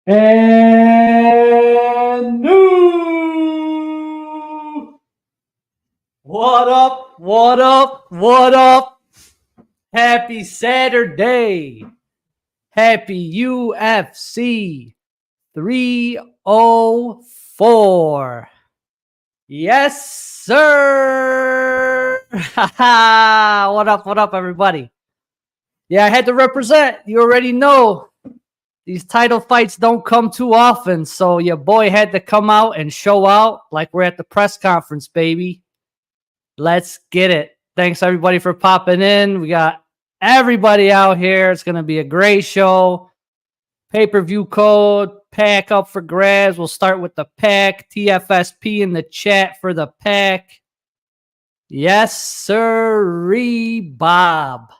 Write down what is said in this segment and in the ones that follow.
And new. What up? What up? What up? Happy Saturday. Happy UFC 304. Yes, sir. What up? What up, everybody? Yeah, I had to represent. You already know. These title fights don't come too often, so your boy had to come out and show out like we're at the press conference, baby. Let's get it. Thanks, everybody, for popping in. We got everybody out here. It's going to be a great show. Pay-per-view code, pack up for grabs. We'll start with the pack. TFSP in the chat for the pack. Yes, sirree, Bob.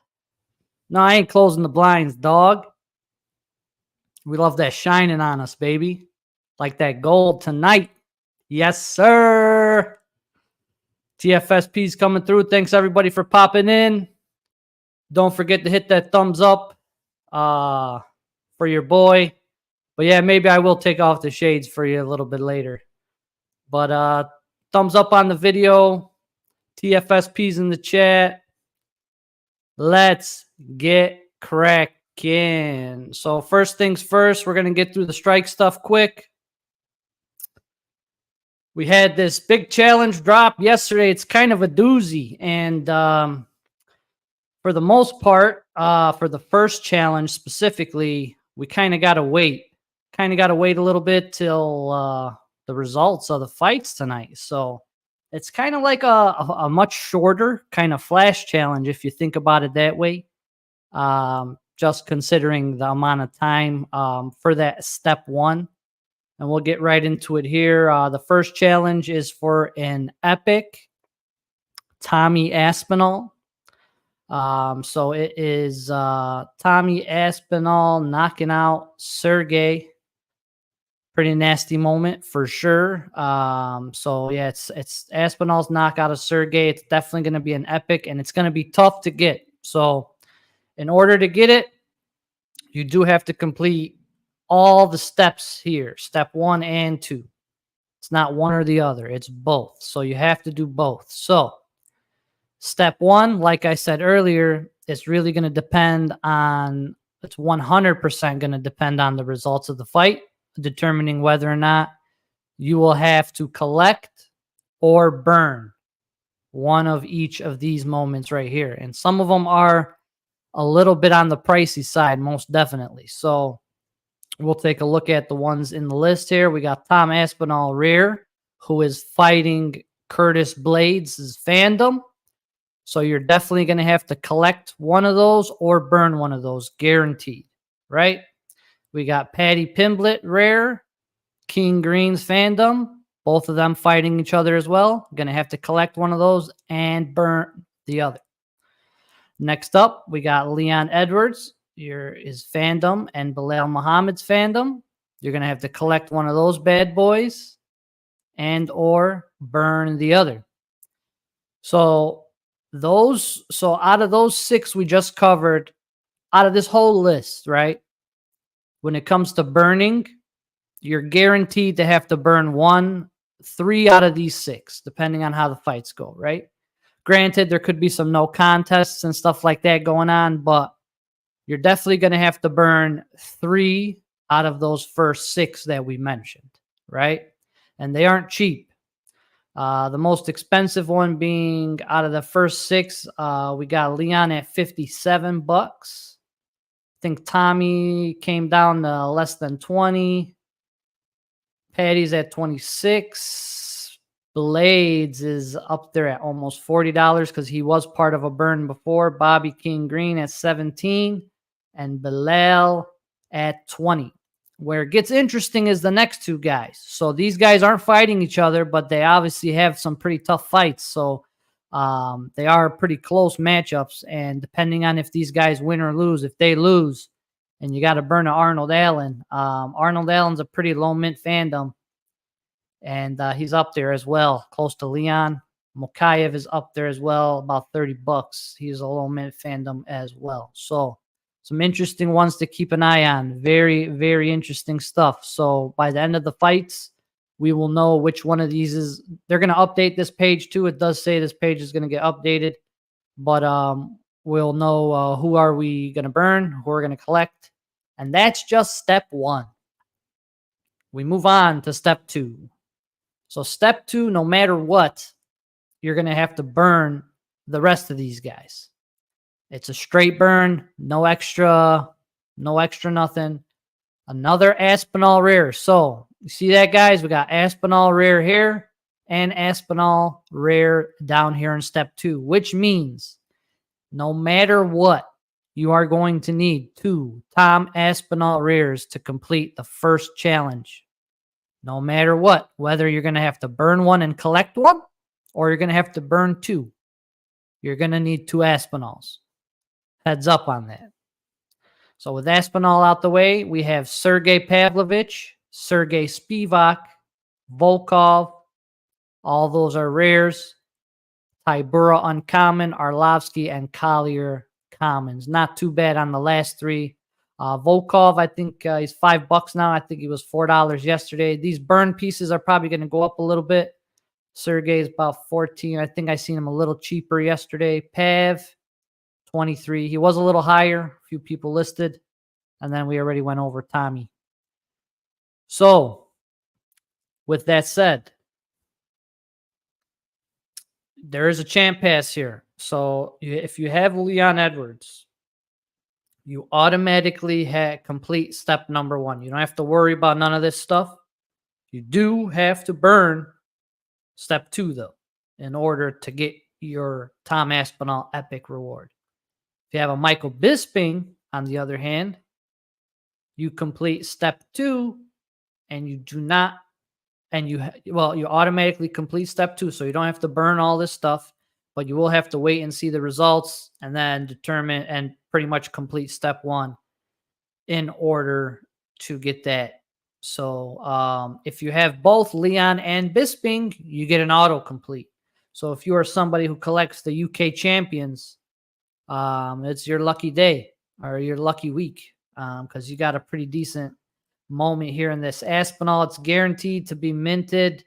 No, I ain't closing the blinds, dog. We love that shining on us, baby. Like that gold tonight. Yes, sir. TFSP's coming through. Thanks, everybody, for popping in. Don't forget to hit that thumbs up for your boy. But, yeah, maybe I will take off the shades for you a little bit later. But thumbs up on the video. TFSP's in the chat. Let's get cracking. So first things first, we're going to get through the strike stuff quick. We had this big challenge drop yesterday. It's kind of a doozy. And for the most part, for the first challenge specifically, we kind of got to wait. Kind of got to wait a little bit till the results of the fights tonight. So it's kind of like a much shorter kind of flash challenge if you think about it that way. Just considering the amount of time for that step one. And we'll get right into it here. The first challenge is for an epic Tommy Aspinall. So it is Tommy Aspinall knocking out Sergey. Pretty nasty moment for sure. So yeah, it's Aspinall's knockout of Sergey. It's definitely going to be an epic, and it's going to be tough to get. So in order to get it, you do have to complete all the steps here, step 1 and 2. It's not one or the other. It's both. So you have to do both. So step 1, like I said earlier, it's really going to depend on, it's 100% going to depend on the results of the fight, determining whether or not you will have to collect or burn one of each of these moments right here. And some of them are a little bit on the pricey side, most definitely. So we'll take a look at the ones in the list here. We got Tom Aspinall rear, who is fighting Curtis Blades' Fandom. So you're definitely going to have to collect one of those or burn one of those, guaranteed, right? We got Patty Pimblett rare, King Green's Fandom. Both of them fighting each other as well. Going to have to collect one of those and burn the other. Next up, we got Leon Edwards, his Fandom, and Bilal Muhammad's Fandom. You're going to have to collect one of those bad boys and or burn the other. So out of those 6 we just covered, out of this whole list, right? When it comes to burning, you're guaranteed to have to burn 3 out of these 6, depending on how the fights go, right? Granted, there could be some no contests and stuff like that going on, but you're definitely going to have to burn 3 out of those first 6 that we mentioned, right? And they aren't cheap. The most expensive one being out of the first 6, we got Leon at $57. I think Tommy came down to less than 20. Patty's at 26. Blades is up there at almost $40 because he was part of a burn before. Bobby King Green at 17 and Bilal at 20. Where it gets interesting is the next 2 guys. So these guys aren't fighting each other, but they obviously have some pretty tough fights. So they are pretty close matchups. And depending on if these guys win or lose, if they lose and you got to burn Arnold Allen. Arnold Allen's a pretty low mint Fandom. And he's up there as well, close to Leon. Mokaev is up there as well, about $30. He's a low mint Fandom as well. So some interesting ones to keep an eye on. Very, very interesting stuff. So by the end of the fights, we will know which one of these is. They're going to update this page too. It does say this page is going to get updated, but we'll know who are we going to burn, who we're going to collect. And that's just step 1. We move on to step 2. So step 2, no matter what, you're going to have to burn the rest of these guys. It's a straight burn, no extra nothing. Another Aspinall rare. So you see that, guys? We got Aspinall rare here and Aspinall rare down here in step 2, which means no matter what, you are going to need 2 Tom Aspinall rares to complete the first challenge. No matter what, whether you're going to have to burn one and collect one, or you're going to have to burn 2, you're going to need 2 Aspinalls. Heads up on that. So with Aspinall out the way, we have Sergey Pavlovich, Sergey Spivak, Volkov. All those are rares. Tybura uncommon, Arlovsky, and Collier commons. Not too bad on the last 3. Volkov, I think he's $5 now. I think he was $4 yesterday. These burn pieces are probably going to go up a little bit. Sergey is about 14. I think I seen him a little cheaper yesterday. Pav, 23. He was a little higher. A few people listed. And then we already went over Tommy. So, with that said, there is a champ pass here. So, if you have Leon Edwards, you automatically complete step number 1. You don't have to worry about none of this stuff. You do have to burn step 2, though, in order to get your Tom Aspinall epic reward. If you have a Michael Bisping, on the other hand, you complete step 2, and you do not, and you automatically complete step 2, so you don't have to burn all this stuff, but you will have to wait and see the results, and then determine and pretty much complete step 1 in order to get that. So if you have both Leon and Bisping, you get an autocomplete. So if you are somebody who collects the UK champions, it's your lucky day or your lucky week, because you got a pretty decent moment here in this Aspinall. It's guaranteed to be minted,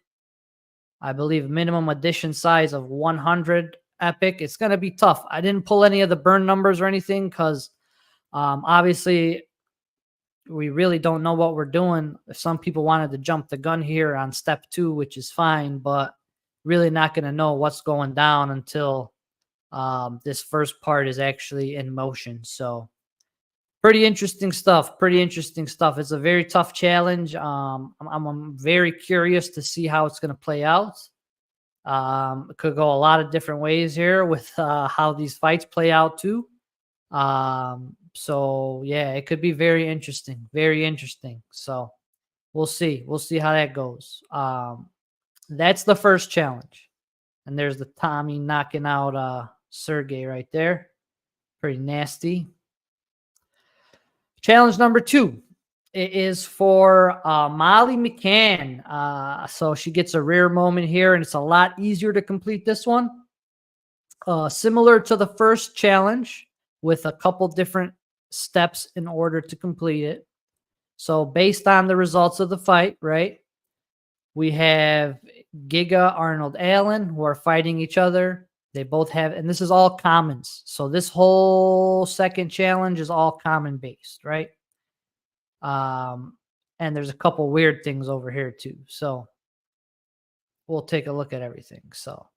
I believe, minimum edition size of 100 epic. It's going to be tough. I didn't pull any of the burn numbers or anything because obviously we really don't know what we're doing. Some people wanted to jump the gun here on step 2, which is fine, but really not going to know what's going down until this first part is actually in motion. So pretty interesting stuff. Pretty interesting stuff. It's a very tough challenge. I'm very curious to see how it's going to play out. It could go a lot of different ways here with how these fights play out too. So yeah, it could be very interesting. Very interesting. So we'll see. We'll see how that goes. That's the first challenge. And there's the Tommy knocking out Sergey right there. Pretty nasty. Challenge number 2. It is for Molly McCann. So she gets a rare moment here, and it's a lot easier to complete this one. Similar to the first challenge, with a couple different steps in order to complete it. So based on the results of the fight, right, we have Giga, Arnold Allen, who are fighting each other. They both have, and this is all commons. So this whole second challenge is all common based, right? And there's a couple weird things over here too. So we'll take a look at everything. So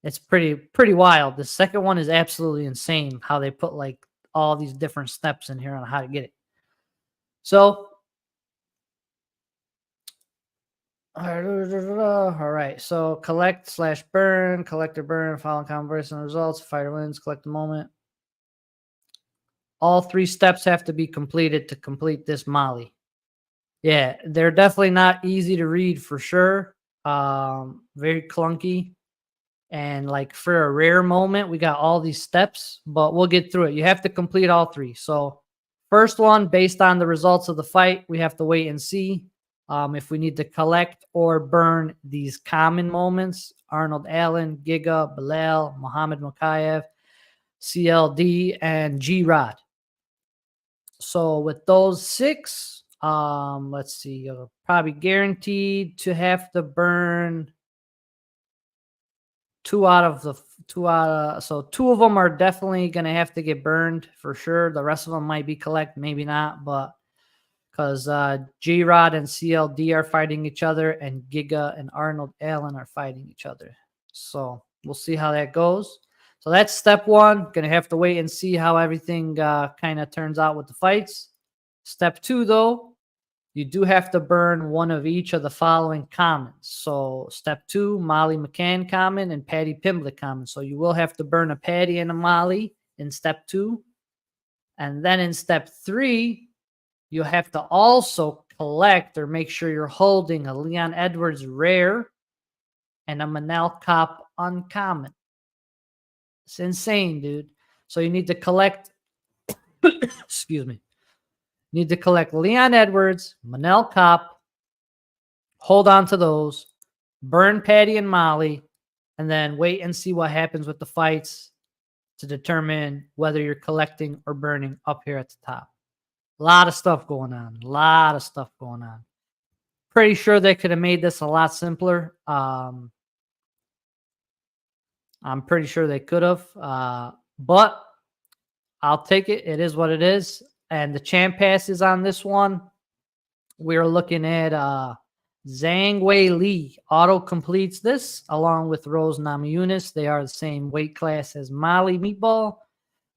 it's pretty wild. The second one is absolutely insane how they put like all these different steps in here on how to get it. So all right. So collect/burn, collect or burn, following conversation results, fighter wins, collect the moment. All 3 steps have to be completed to complete this Molly. Yeah, they're definitely not easy to read for sure. Very clunky. And like for a rare moment, we got all these steps, but we'll get through it. You have to complete all 3. So first one, based on the results of the fight, we have to wait and see if we need to collect or burn these common moments. Arnold Allen, Giga, Bilal, Muhammad Mukayev, CLD, and G-Rod. So with those 6, let's see, you're probably guaranteed to have to burn 2 out of the 2 out of, so 2 of them are definitely gonna have to get burned for sure. The rest of them might be collect, maybe not, but because G-Rod and CLD are fighting each other, and Giga and Arnold Allen are fighting each other. So we'll see how that goes. So that's step 1. Gonna have to wait and see how everything kind of turns out with the fights. Step 2, though, you do have to burn one of each of the following commons. So step 2, Molly McCann common and Patty Pimblett common. So you will have to burn a Patty and a Molly in step 2. And then in step 3, you have to also collect or make sure you're holding a Leon Edwards rare and a Manel Cop uncommon. It's insane, dude. So you need to collect, excuse me, you need to collect Leon Edwards, Manel Cop, hold on to those, burn Patty and Molly, and then wait and see what happens with the fights to determine whether you're collecting or burning up here at the top. A lot of stuff going on. A lot of stuff going on. Pretty sure they could have made this a lot simpler. I'm pretty sure they could have. But I'll take it. It is what it is. And the champ passes on this one, we're looking at Zhang Wei Li. Auto completes this along with Rose Namajunas. They are the same weight class as Molly Meatball,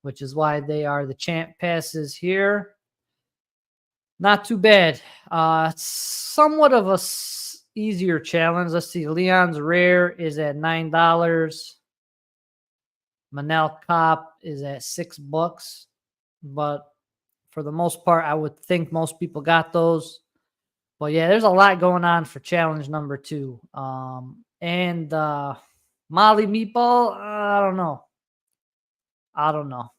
which is why they are the champ passes here. Not too bad. It's somewhat of a easier challenge. Let's see. Leon's rare is at $9. Manel Cop is at $6. But for the most part, I would think most people got those. But yeah, there's a lot going on for challenge number 2. And Molly Meatball, I don't know.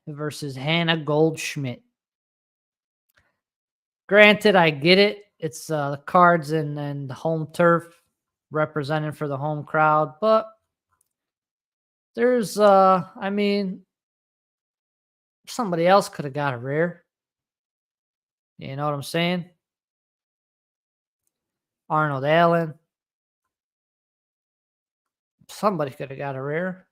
Versus Hannah Goldschmidt. Granted, I get it. It's the cards and the home turf represented for the home crowd. But there's, I mean, somebody else could have got a rare. You know what I'm saying? Arnold Allen. Somebody could have got a rare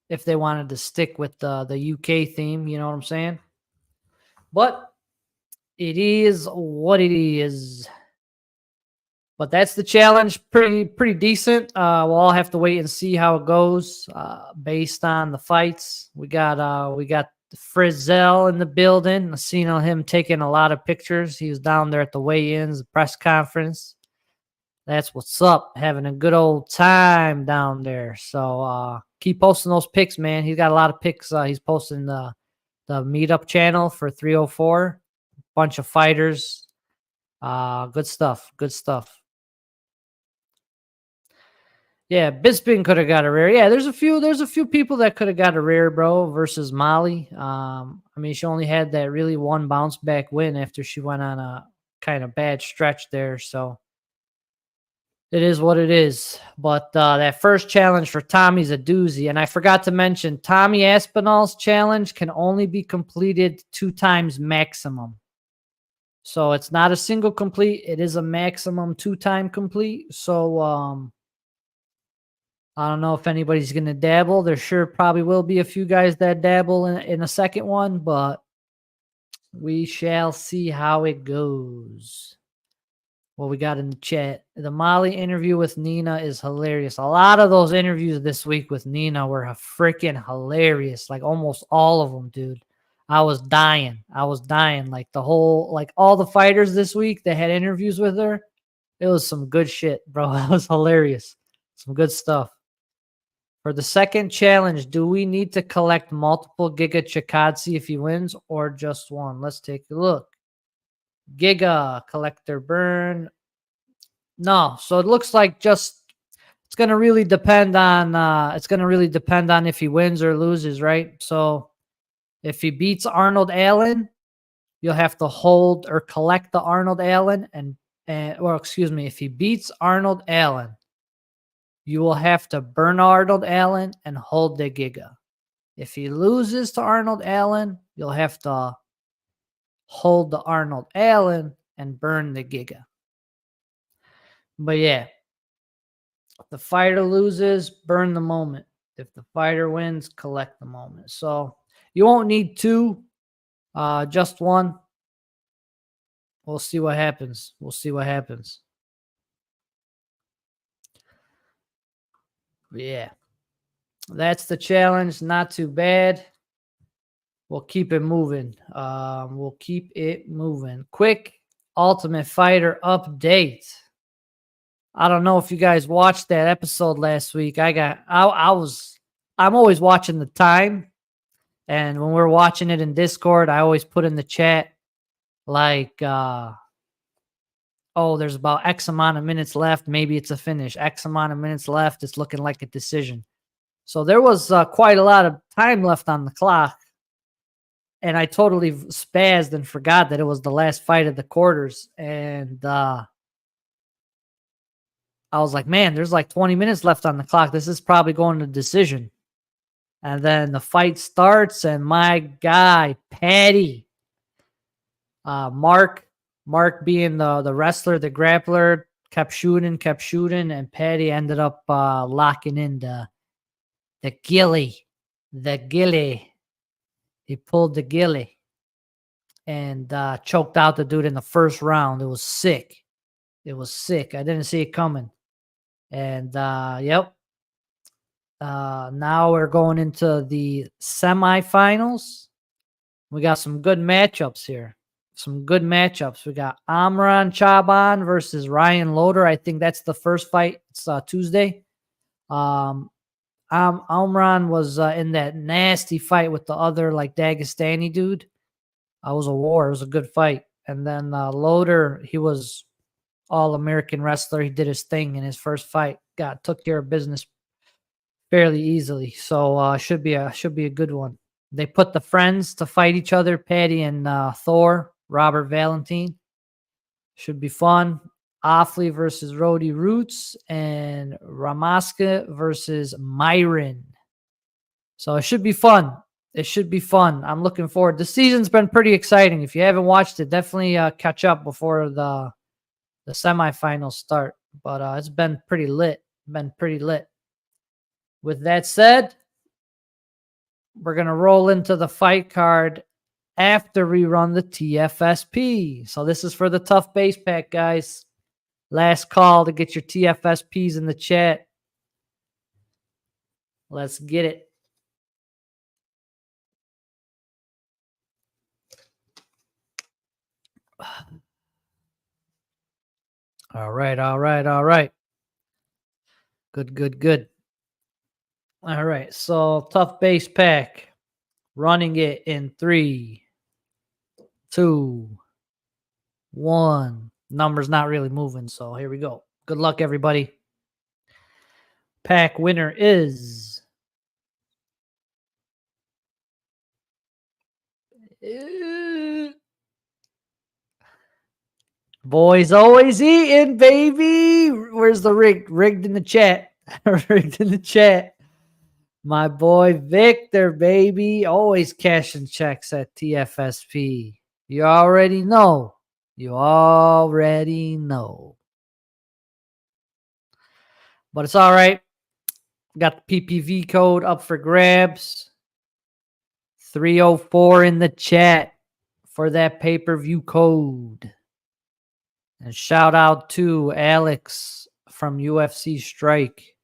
if they wanted to stick with the UK theme. You know what I'm saying? But it is what it is. But that's the challenge. Pretty decent. We'll all have to wait and see how it goes based on the fights. We got Frizzell in the building. I seen him taking a lot of pictures. He was down there at the weigh-ins, the press conference. That's what's up. Having a good old time down there. So keep posting those pics, man. He's got a lot of pics. He's posting the meetup channel for 304. Bunch of fighters. Good stuff. Good stuff. Yeah, Bisping could have got a rare. Yeah, there's a few people that could have got a rare, bro, versus Molly. I mean, she only had that really one bounce back win after she went on a kind of bad stretch there. So it is what it is. But that first challenge for Tommy's a doozy. And I forgot to mention, Tommy Aspinall's challenge can only be completed 2 times maximum. So it's not a single complete. It is a maximum 2-time complete. So I don't know if anybody's going to dabble. There sure probably will be a few guys that dabble in a second one, but we shall see how it goes. What we got in the chat. The Molly interview with Nina is hilarious. A lot of those interviews this week with Nina were freaking hilarious. Like almost all of them, dude. I was dying. Like all the fighters this week that had interviews with her. It was some good shit, bro. It was hilarious. Some good stuff. For the second challenge, do we need to collect multiple Giga Chikadze if he wins or just one? Let's take a look. Giga, collector burn. No, so it looks like it's going to really depend on if he wins or loses, right? So if he beats Arnold Allen, you'll have to hold or collect the Arnold Allen if he beats Arnold Allen, you will have to burn Arnold Allen and hold the Giga. If he loses to Arnold Allen, you'll have to hold the Arnold Allen and burn the Giga. But yeah, if the fighter loses, burn the moment. If the fighter wins, collect the moment. So you won't need two, just one. We'll see what happens. We'll see what happens. But yeah, that's the challenge. Not too bad. We'll keep it moving. We'll keep it moving. Quick Ultimate Fighter update. I don't know if you guys watched that episode last week. I'm always watching the time. And when we're watching it in Discord, I always put in the chat like, oh, there's about X amount of minutes left. Maybe it's a finish. X amount of minutes left. It's looking like a decision. So there was quite a lot of time left on the clock. And I totally spazzed and forgot that it was the last fight of the quarters. And I was like, man, there's like 20 minutes left on the clock. This is probably going to decision. And then the fight starts, and my guy, Patty, Mark being the wrestler, the grappler, kept shooting, and Patty ended up locking in the gilly. He pulled the gilly and choked out the dude in the first round. It was sick. I didn't see it coming. And yep. Now we're going into the semifinals. We got some good matchups here. We got Amran Chaban versus Ryan Loder. I think that's the first fight. It's Tuesday. Amran was in that nasty fight with the other like Dagestani dude. It was a war. It was a good fight. And then Loder, he was all-American wrestler. He did his thing in his first fight. Took care of business fairly easily. So should be a good one. They put the friends to fight each other, Patty and Thor, Robert Valentine. Should be fun. Offley versus Rody Roots and Ramaska versus Myron. So it should be fun. I'm looking forward. The season's been pretty exciting. If you haven't watched it, definitely catch up before the semifinals start. But it's been pretty lit. With that said, we're going to roll into the fight card after we run the TFSP. So this is for the tough base pack, guys. Last call to get your TFSPs in the chat. Let's get it. All right. Good. All right, so tough base pack. Running it in 3, 2, 1. Number's not really moving, so here we go. Good luck, everybody. Pack winner is... Boys always eating, baby. Where's the rigged? Rigged in the chat. Rigged in the chat. My boy Victor, baby. Always cashing checks at TFSP. You already know. But it's all right. Got the PPV code up for grabs. 304 in the chat for that pay-per-view code. And shout out to Alex from UFC Strike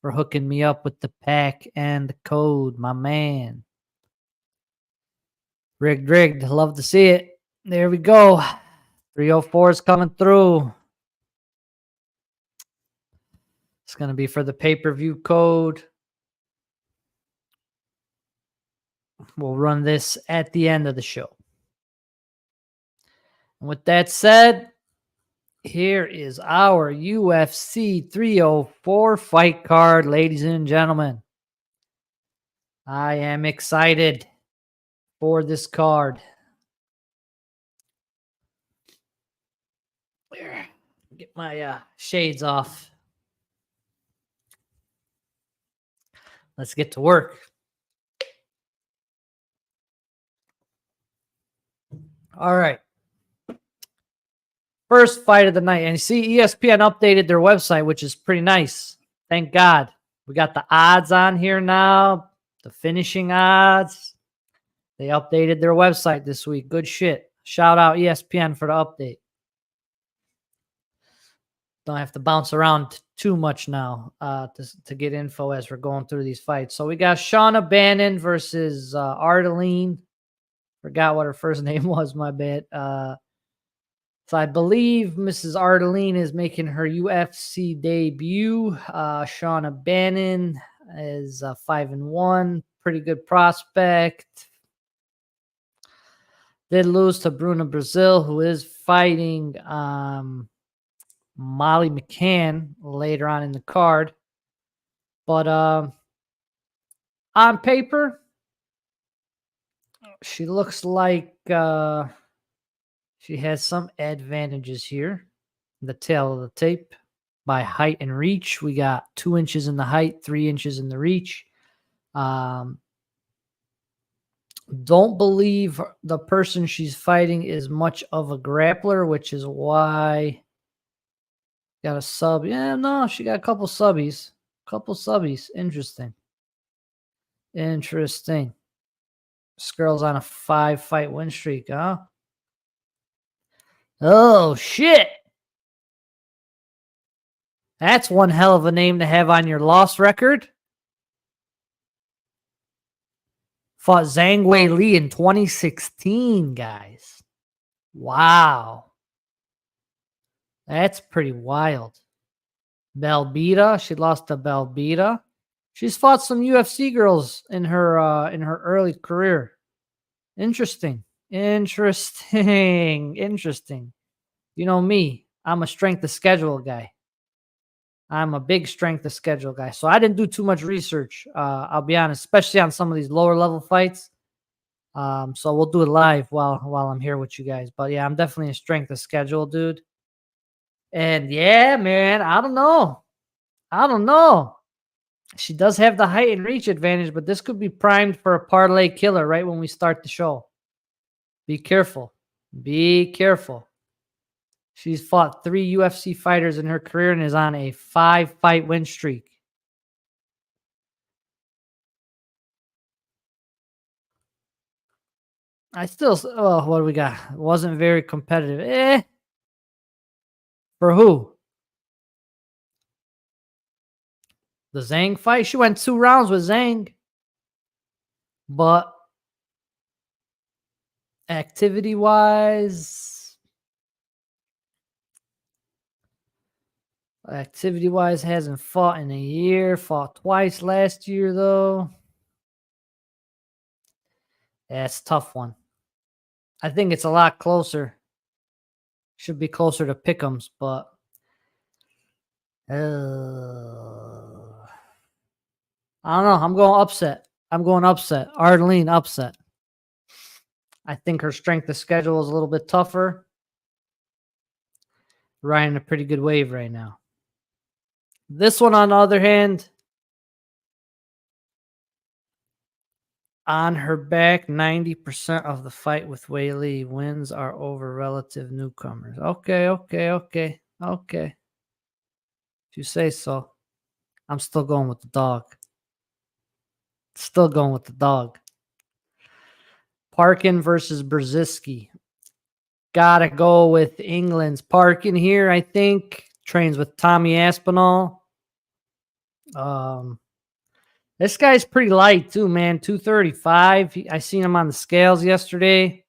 for hooking me up with the pack and the code, my man. Rigged. Love to see it. There we go. 304 is coming through. It's going to be for the pay-per-view code. We'll run this at the end of the show. And with that said, here is our UFC 304 fight card, ladies and gentlemen. I am excited for this card. Get my shades off. Let's get to work. All right. First fight of the night. And you see, ESPN updated their website, which is pretty nice. Thank God. We got the odds on here now, the finishing odds. They updated their website this week. Good shit. Shout out ESPN for the update. Don't have to bounce around too much now to get info as we're going through these fights. So we got Shauna Bannon versus Ardeline. Forgot what her first name was, my bad. So I believe Mrs. Ardeline is making her UFC debut. Shauna Bannon is 5-1. Pretty good prospect. Did lose to Bruna Brazil, who is fighting Molly McCann later on in the card. But on paper, she looks like she has some advantages here. The tail of the tape. By height and reach, we got 2 inches in the height, 3 inches in the reach. Don't believe the person she's fighting is much of a grappler, which is why got a sub. Yeah, no, she got a couple subbies. Interesting. This girl's on a 5-fight win streak, huh? Oh, shit. That's one hell of a name to have on your loss record. Fought Zhang Wei Li in 2016, guys. Wow. That's pretty wild. Belbita, she lost to Belbita. She's fought some UFC girls in her early career. Interesting. You know me, I'm a strength of schedule guy. I'm a big strength of schedule guy. So I didn't do too much research. I'll be honest, especially on some of these lower level fights. So we'll do it live while I'm here with you guys. But yeah, I'm definitely a strength of schedule dude. And yeah, man, I don't know. She does have the height and reach advantage, but this could be primed for a parlay killer right when we start the show. Be careful. She's fought 3 UFC fighters in her career and is on a 5-fight win streak. What do we got? Wasn't very competitive. For who? The Zhang fight? She went 2 rounds with Zhang. But activity-wise, hasn't fought in a year. Fought twice last year, though. Yeah, it's a tough one. I think it's a lot closer. Should be closer to pick'ems, but I don't know. I'm going upset. Ardeline upset. I think her strength of schedule is a little bit tougher. Riding a pretty good wave right now. This one, on the other hand, on her back, 90% of the fight with Wei Li wins are over relative newcomers. Okay. If you say so. I'm still going with the dog. Parkin versus Brzezinski. Gotta go with England's Parkin here, I think. Trains with Tommy Aspinall. This guy's pretty light too, man. 235. I seen him on the scales yesterday.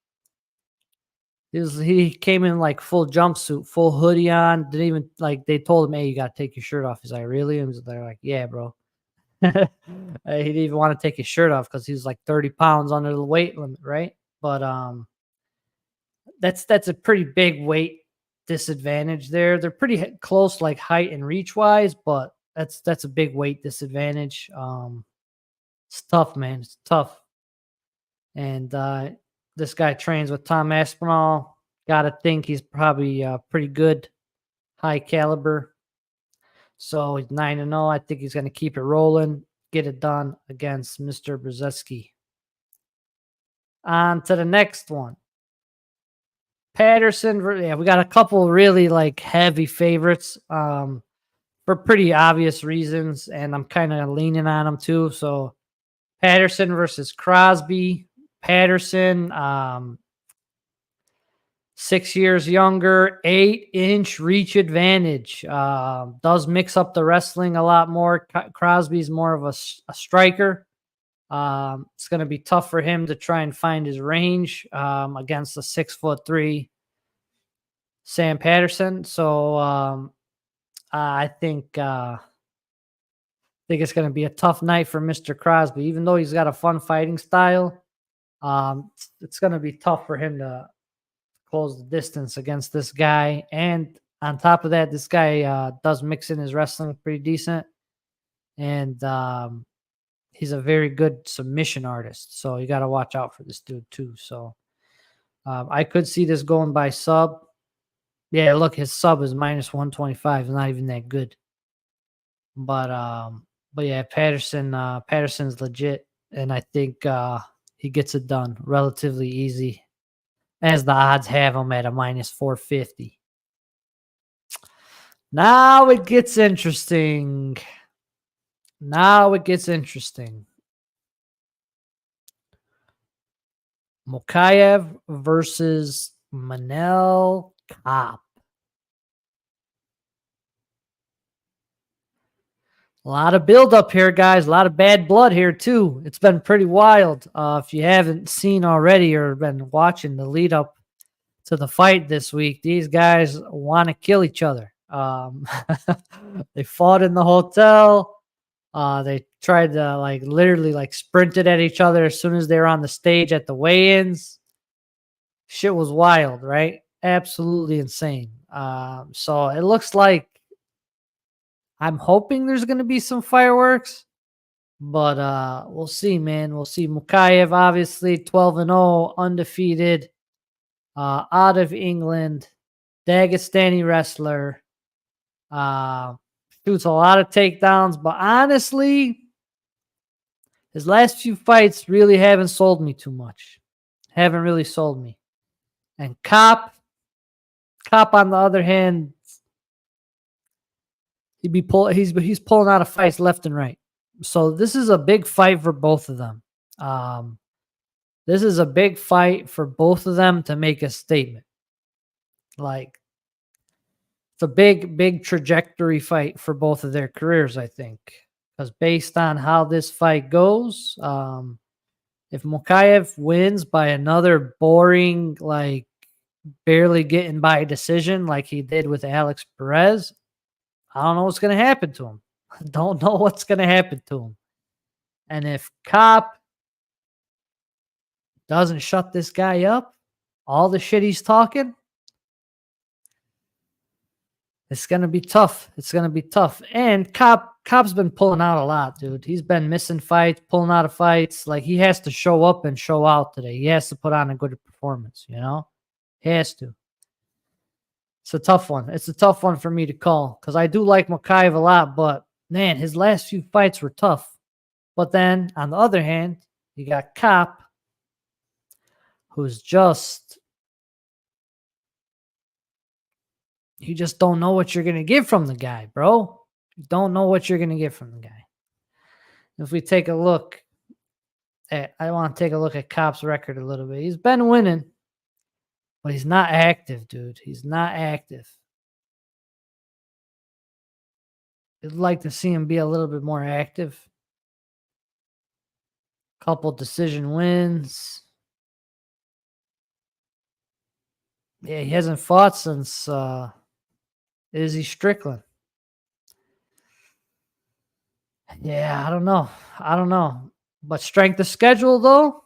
He came in like full jumpsuit, full hoodie on. Didn't even they told him, "Hey, you gotta take your shirt off." He's like, "Really?" And they're like, "Yeah, bro." He didn't even want to take his shirt off because he was like 30 pounds under the weight limit, right? But that's a pretty big weight disadvantage there. They're pretty close, like height and reach wise, but that's a big weight disadvantage. It's tough, man. It's tough. And this guy trains with Tom Aspinall. Gotta think he's probably pretty good, high caliber. So he's 9-0. I think he's gonna keep it rolling, get it done against Mr. Brzezinski. On to the next one. Patterson. Yeah, we got a couple really like heavy favorites for pretty obvious reasons, and I'm kind of leaning on them too. So Patterson versus Crosby. Patterson, 6 years younger, 8-inch reach advantage. Does mix up the wrestling a lot more. Crosby's more of a striker. It's going to be tough for him to try and find his range against a 6'3" Sam Patterson. So I think it's going to be a tough night for Mr. Crosby, even though he's got a fun fighting style. It's going to be tough for him to close the distance against this guy. And on top of that, this guy does mix in his wrestling pretty decent. And he's a very good submission artist. So you got to watch out for this dude too. So I could see this going by sub. Yeah, look, his sub is -125. It's not even that good. But yeah, Patterson's legit. And I think he gets it done relatively easy, as the odds have him at a -450. Now it gets interesting. Mokaev versus Manel Kopp. A lot of build-up here, guys. A lot of bad blood here, too. It's been pretty wild. If you haven't seen already or been watching the lead-up to the fight this week, these guys want to kill each other. They fought in the hotel. They tried to, literally, sprinted at each other as soon as they were on the stage at the weigh-ins. Shit was wild, right? Absolutely insane. So it looks like I'm hoping there's going to be some fireworks, but we'll see, man. We'll see. Mokaev, obviously, 12-0, undefeated, out of England, Dagestani wrestler. Shoots a lot of takedowns, but honestly, his last few fights really haven't sold me too much. Haven't really sold me. And Kopp, on the other hand, he's pulling out of fights left and right. So this is a big fight for both of them. This is a big fight for both of them to make a statement. Like, it's a big trajectory fight for both of their careers, I think. Because based on how this fight goes, if Mokaev wins by another boring, barely getting by a decision like he did with Alex Perez, I don't know what's going to happen to him. I don't know what's going to happen to him. And if Kopp doesn't shut this guy up, all the shit he's talking, it's going to be tough. And Kopp's been pulling out a lot, dude. He's been missing fights, pulling out of fights. Like, he has to show up and show out today. He has to put on a good performance, you know? He has to. It's a tough one. It's a tough one for me to call because I do like Mokaev a lot, but man, his last few fights were tough. But then, on the other hand, you got Kopp, who's you just don't know what you're going to get from the guy, bro. You don't know what you're going to get from the guy. If we take a look I want to take a look at Kopp's record a little bit. He's been winning, but he's not active, dude. He's not active. I'd like to see him be a little bit more active. Couple decision wins. Yeah, he hasn't fought since Izzy Strickland. Yeah, I don't know. But strength of schedule, though,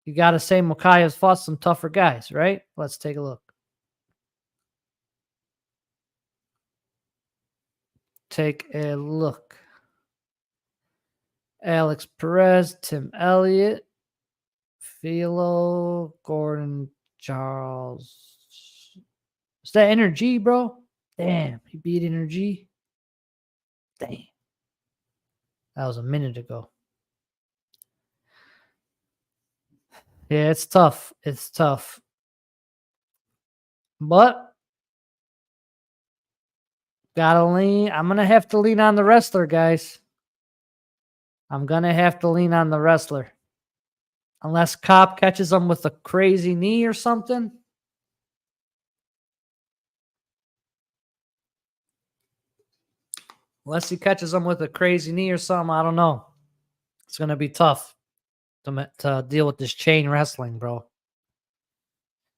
you got to say Mokaev's fought some tougher guys, right? Let's take a look. Alex Perez, Tim Elliott, Philo, Gordon, Charles. Is that Energy, bro? Damn, he beat Energy. Damn. That was a minute ago. Yeah, it's tough. But gotta lean. I'm gonna have to lean on the wrestler, guys. I'm gonna have to lean on the wrestler. Unless Cop catches him with a crazy knee or something. Unless he catches him with a crazy knee or something, I don't know. It's gonna be tough to deal with this chain wrestling, bro.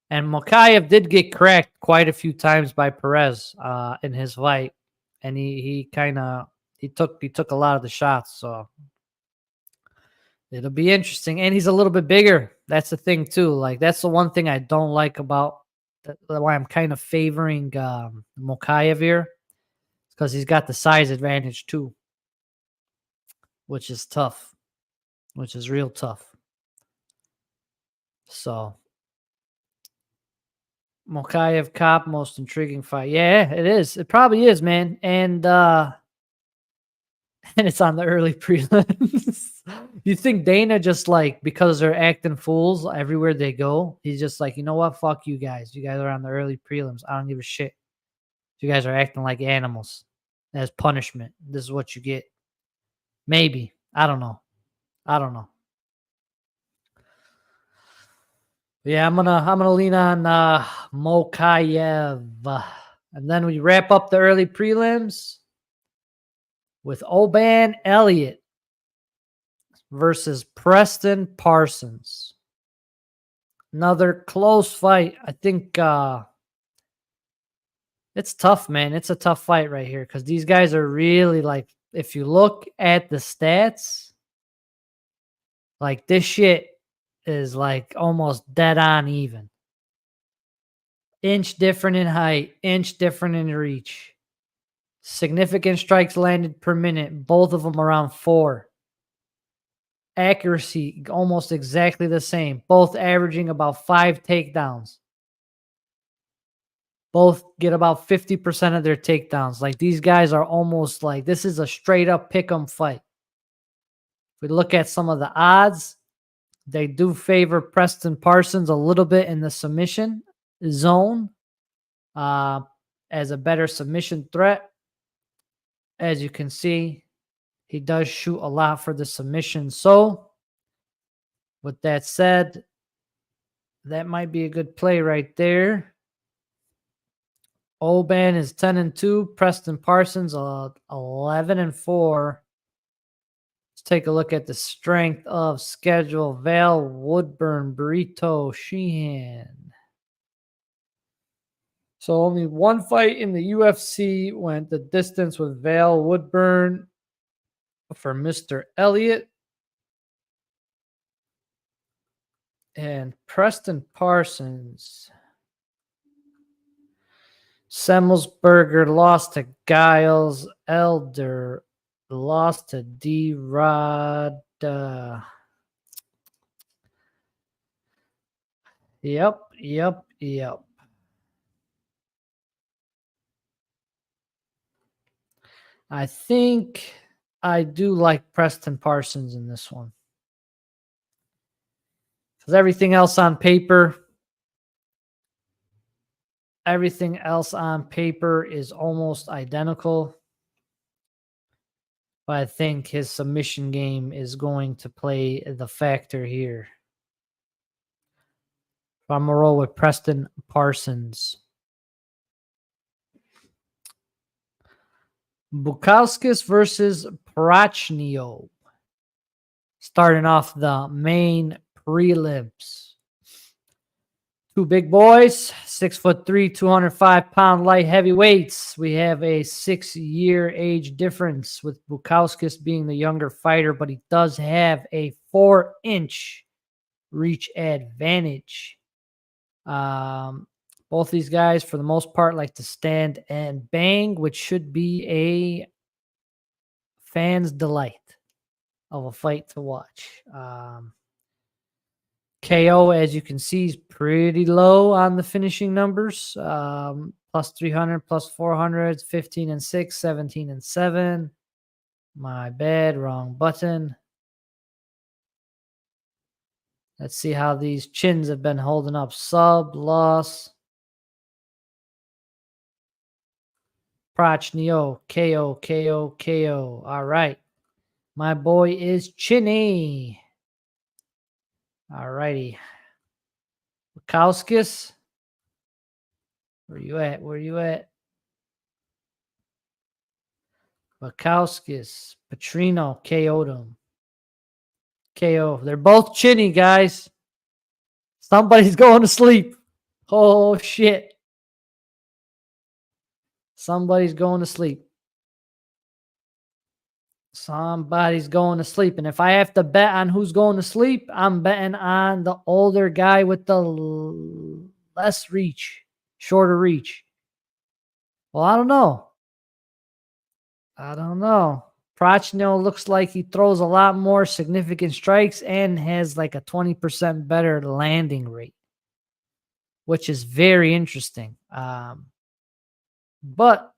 And Mokaev did get cracked quite a few times by Perez in his fight, and he kind of he took a lot of the shots. So it'll be interesting. And he's a little bit bigger. That's the thing too. Like that's the one thing I don't like about why I'm kind of favoring Mokaev here, because he's got the size advantage too, which is tough, which is real tough. So Mokaev Cop, most intriguing fight. Yeah, it is. It probably is, man. And and it's on the early prelims. You think Dana just like because they're acting fools everywhere they go, he's just like, you know what? Fuck you guys. You guys are on the early prelims. I don't give a shit. You guys are acting like animals. As punishment. This is what you get. Maybe. I don't know. I don't know. Yeah, I'm gonna lean on Mokaev. And then we wrap up the early prelims with Oban Elliott versus Preston Parsons. Another close fight. I think it's tough, man. It's a tough fight right here because these guys are really like, if you look at the stats, like this shit is like almost dead on even. Inch different in height, inch different in reach. Significant strikes landed per minute, both of them around 4. Accuracy almost exactly the same, both averaging about 5 takedowns. Both get about 50% of their takedowns. Like these guys are almost like this is a straight up pick 'em fight. If we look at some of the odds, they do favor Preston Parsons a little bit in the submission zone as a better submission threat. As you can see, he does shoot a lot for the submission. So, with that said, that might be a good play right there. Oban is 10-2. Preston Parsons 11-4. Let's take a look at the strength of schedule. Val Woodburn, Burrito Sheehan. So only one fight in the UFC went the distance with Val Woodburn for Mr. Elliott. And Preston Parsons. Semmelsberger lost to Giles. Elder lost to D-Rod. Yep. I think I do like Preston Parsons in this one. Because everything else on paper is almost identical. But I think his submission game is going to play the factor here. I'm going to roll with Preston Parsons. Bukowskis versus Prachnio. Starting off the main prelims. Two big boys, 6'3", 205-pound light heavyweights. We have a 6-year age difference with Bukowskis being the younger fighter, but he does have a 4-inch reach advantage. Both these guys, for the most part, like to stand and bang, which should be a fan's delight of a fight to watch. KO, as you can see, is pretty low on the finishing numbers. Plus 300, plus 400, 15-6, 17-7. My bad, wrong button. Let's see how these chins have been holding up. Sub, loss. Prochnio, KO, KO, KO. All right. My boy is Chinny. All righty. Bukowskis. Where you at? Where you at? Bukowskis. Petrino, KO'd him. KO. They're both Chinny, guys. Somebody's going to sleep. Oh, shit. Somebody's going to sleep. Somebody's going to sleep. And if I have to bet on who's going to sleep, I'm betting on the older guy with the less reach, shorter reach. Well, I don't know. Prochnio looks like he throws a lot more significant strikes and has like a 20% better landing rate, which is very interesting. But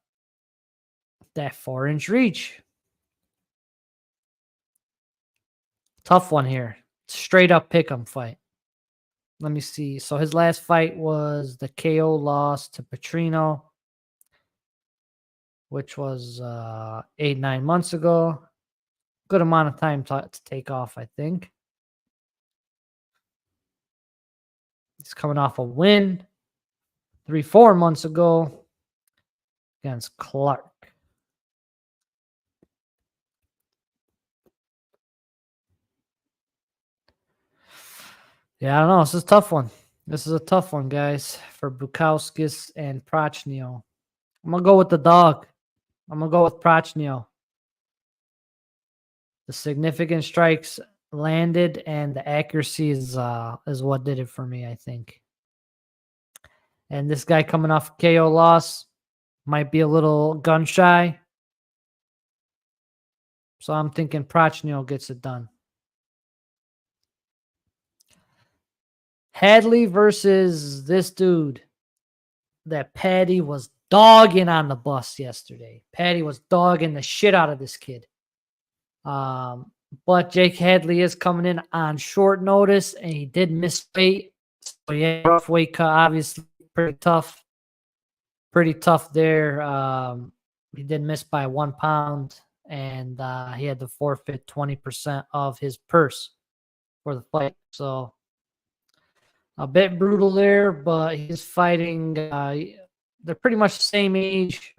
that 4-inch reach, tough one here. Straight up pick'em fight. Let me see. So his last fight was the KO loss to Petrino, which was 8-9 months ago. Good amount of time to take off, I think. He's coming off a win 3-4 months ago against Clark. Yeah, I don't know. This is a tough one. This is a tough one, guys, for Bukowskis and Prochnio. I'm going to go with the dog. I'm going to go with Prochnio. The significant strikes landed and the accuracy is what did it for me, I think. And this guy coming off a KO loss might be a little gun shy. So I'm thinking Prochnio gets it done. Hadley versus this dude that Patty was dogging on the bus yesterday. Patty was dogging the shit out of this kid. But Jake Hadley is coming in on short notice, and he did miss weight. So yeah, rough weight cut, obviously pretty tough. Pretty tough there. He did miss by 1 pound, and he had to forfeit 20% of his purse for the fight. So a bit brutal there, but he's fighting. They're pretty much the same age.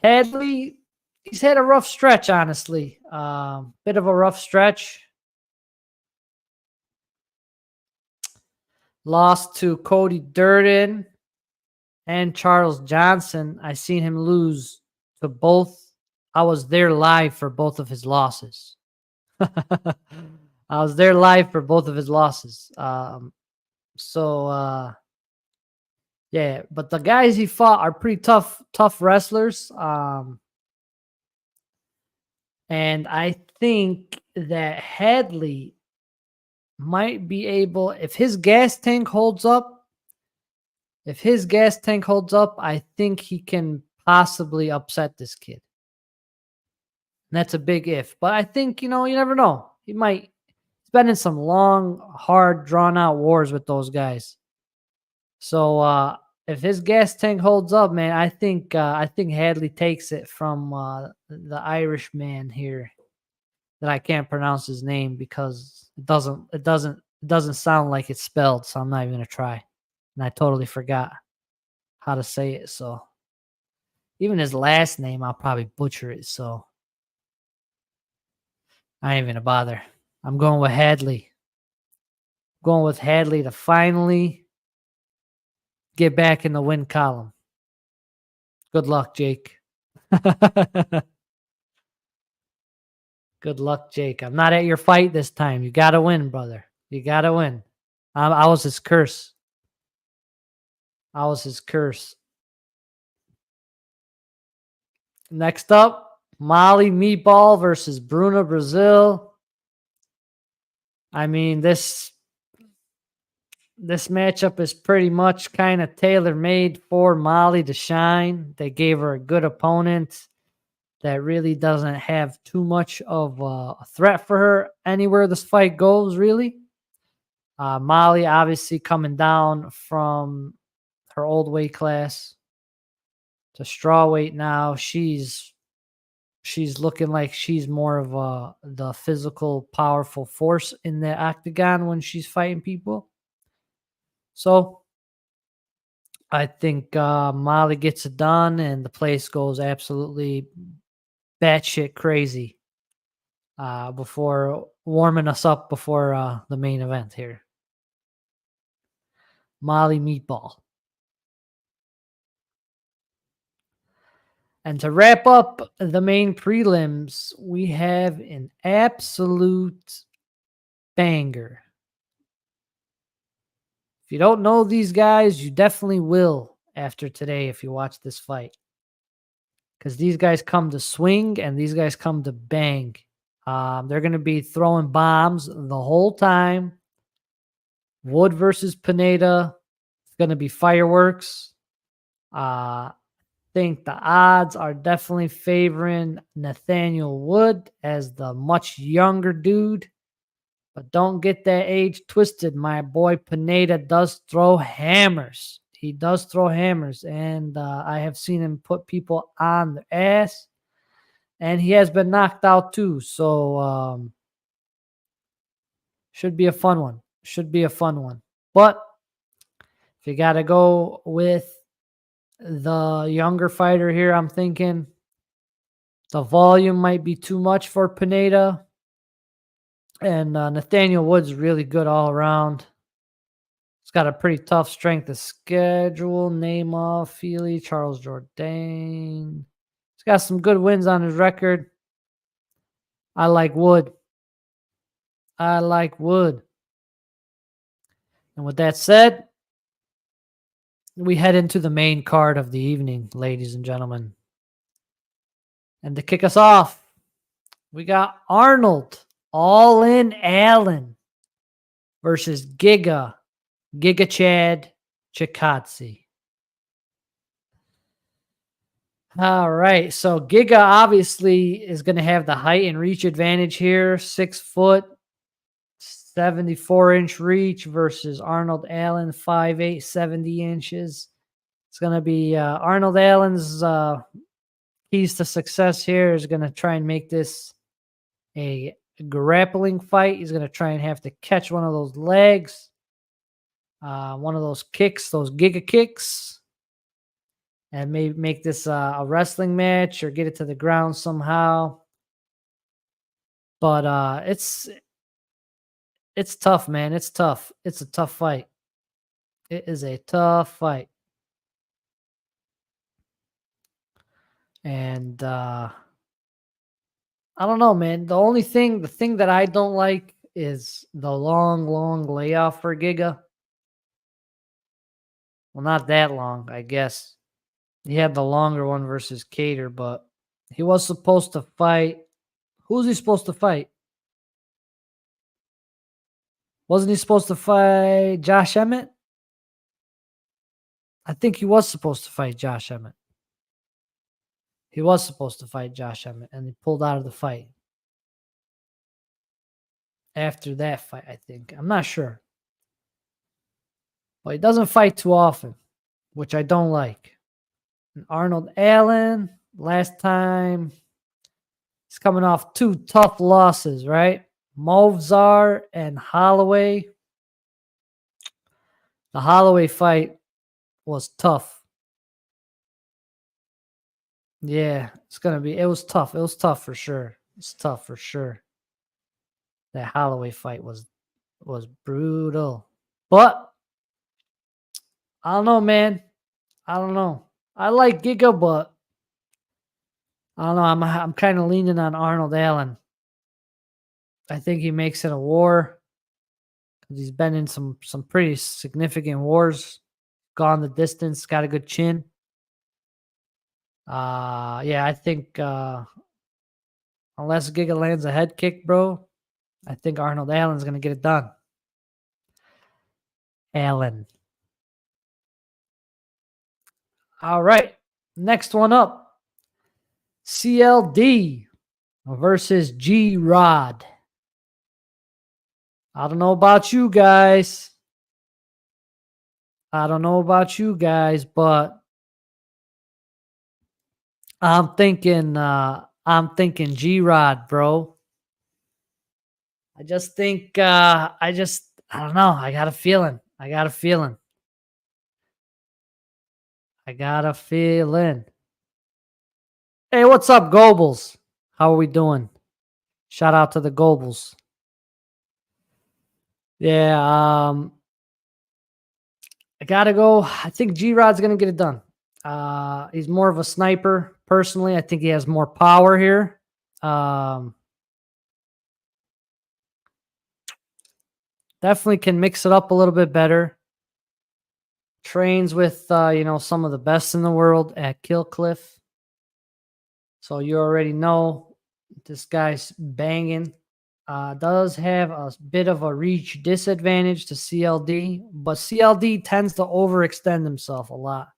Hadley, he's had a rough stretch, honestly. Bit of a rough stretch. Lost to Cody Durden and Charles Johnson. I seen him lose to both. I was there live for both of his losses. I was there live for both of his losses. Yeah, but the guys he fought are pretty tough wrestlers. And I think that Hadley might be able, if his gas tank holds up, I think he can possibly upset this kid. And that's a big if. But I think, you never know. He might. He's been in some long, hard, drawn-out wars with those guys. So if his gas tank holds up, man, I think Hadley takes it from the Irish man here that I can't pronounce his name because it doesn't sound like it's spelled, so I'm not even gonna try. And I totally forgot how to say it. So even his last name, I'll probably butcher it. So I ain't even gonna bother. I'm going with Hadley. Going with Hadley to finally get back in the win column. Good luck, Jake. Good luck, Jake. I'm not at your fight this time. You got to win, brother. You got to win. I was his curse. Next up, Molly Meatball versus Bruna Brazil. I mean, this matchup is pretty much kind of tailor-made for Molly to shine. They gave her a good opponent that really doesn't have too much of a threat for her anywhere this fight goes, really. Molly obviously coming down from her old weight class to strawweight now. She's looking like she's more of the physical, powerful force in the octagon when she's fighting people. So I think Molly gets it done, and the place goes absolutely batshit crazy before warming us up before the main event here. Molly Meatball. And to wrap up the main prelims, we have an absolute banger. If you don't know these guys, you definitely will after today if you watch this fight. Because these guys come to swing and these guys come to bang. They're going to be throwing bombs the whole time. Wood versus Pineda. It's going to be fireworks. I think the odds are definitely favoring Nathaniel Wood as the much younger dude. But don't get that age twisted. My boy Pineda does throw hammers. He does throw hammers. And I have seen him put people on their ass. And he has been knocked out too. So should be a fun one. Should be a fun one. But if you got to go with the younger fighter here, I'm thinking the volume might be too much for Pineda. And Nathaniel Wood's really good all around. He's got a pretty tough strength of schedule. Neymar, Feely, Charles Jourdain. He's got some good wins on his record. I like Wood. I like Wood. And with that said, we head into the main card of the evening, ladies and gentlemen. And to kick us off, we got Arnold All In Allen versus Giga Chad Chikadze. All right, so Giga obviously is going to have the height and reach advantage here. 6 foot, 74-inch reach versus Arnold Allen, 5'8", 70 inches. It's going to be Arnold Allen's keys to success here is going to try and make this a grappling fight. He's going to try and have to catch one of those legs, one of those kicks, those Giga kicks, and maybe make this a wrestling match or get it to the ground somehow. But it's tough, man. It's tough. It's a tough fight. It is a tough fight. And I don't know, man. The thing that I don't like is the long layoff for Giga. Well, not that long, I guess. He had the longer one versus Cater, but he was supposed to fight. Who's he supposed to fight? Wasn't he supposed to fight Josh Emmett? I think he was supposed to fight Josh Emmett. He was supposed to fight Josh Emmett, and he pulled out of the fight. After that fight, I think. I'm not sure. But he doesn't fight too often, which I don't like. And Arnold Allen, last time, he's coming off 2 tough losses, right? Movzar and Holloway. The Holloway fight was tough. Yeah, it was tough. It was tough for sure. It's tough for sure. That Holloway fight was brutal. But I don't know, man. I don't know. I like Giga, but I don't know. I'm kind of leaning on Arnold Allen. I think he makes it a war. He's been in some pretty significant wars. Gone the distance. Got a good chin. Yeah, I think unless Giga lands a head kick, bro, I think Arnold Allen's gonna get it done. Allen. All right. Next one up. CLD versus G-Rod. I don't know about you guys. But I'm thinking G-Rod, bro. I just think I don't know. I got a feeling. I got a feeling. Hey, what's up, Gobles? How are we doing? Shout out to the Gobles. Yeah, I gotta go. I think G-Rod's gonna get it done. He's more of a sniper. Personally, I think he has more power here. Definitely can mix it up a little bit better. Trains with some of the best in the world at Kill Cliff. So you already know this guy's banging. Does have a bit of a reach disadvantage to CLD, but CLD tends to overextend himself a lot.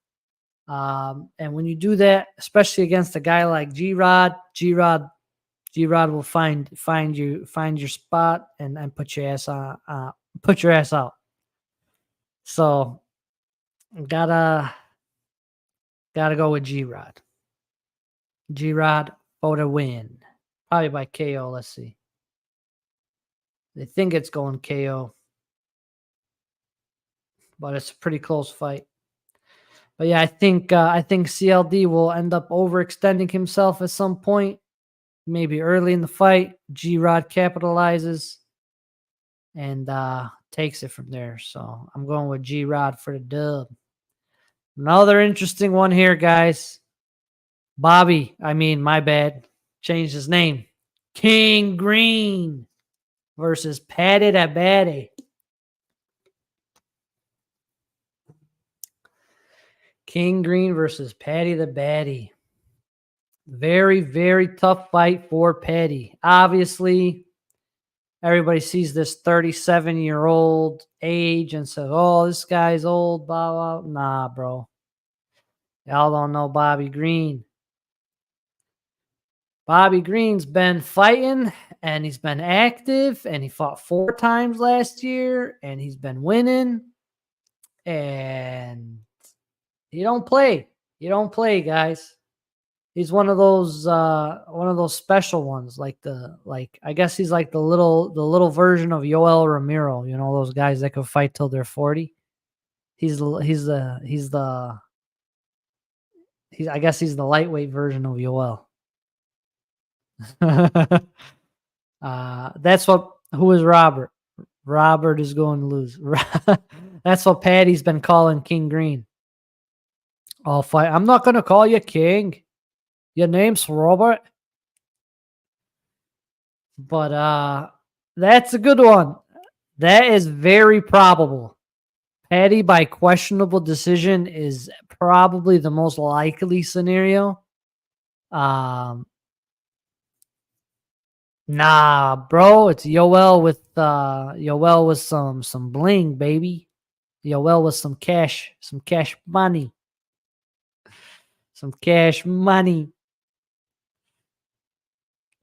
And when you do that, especially against a guy like G-Rod will find your spot and put your ass on, put your ass out. So gotta go with G-Rod. G-Rod for the win. Probably by KO. Let's see. They think it's going KO, but it's a pretty close fight. But yeah, I think CLD will end up overextending himself at some point, maybe early in the fight. G-Rod capitalizes and takes it from there. So I'm going with G-Rod for the dub. Another interesting one here, guys. My bad, changed his name. King Green versus Patty the Batty. King Green versus Patty the Batty. Very, very tough fight for Patty. Obviously, everybody sees this 37-year-old age and says, oh, this guy's old, blah, blah. Nah, bro. Y'all don't know Bobby Green. Bobby Green's been fighting, and he's been active, and he fought 4 times last year, and he's been winning, and he don't play. He don't play, guys. He's one of those special ones, I guess he's like the little version of Yoel Romero. You know, those guys that could fight till they're 40. I guess he's the lightweight version of Yoel. Who is Robert? Robert is going to lose. That's what Patty's been calling King Green. I'll fight. I'm not going to call you King. Your name's Robert. But that's a good one. That is very probable. Patty by questionable decision is probably the most likely scenario. Nah, bro, it's Yoel with some bling, baby. Yoel with some cash money. Some cash money.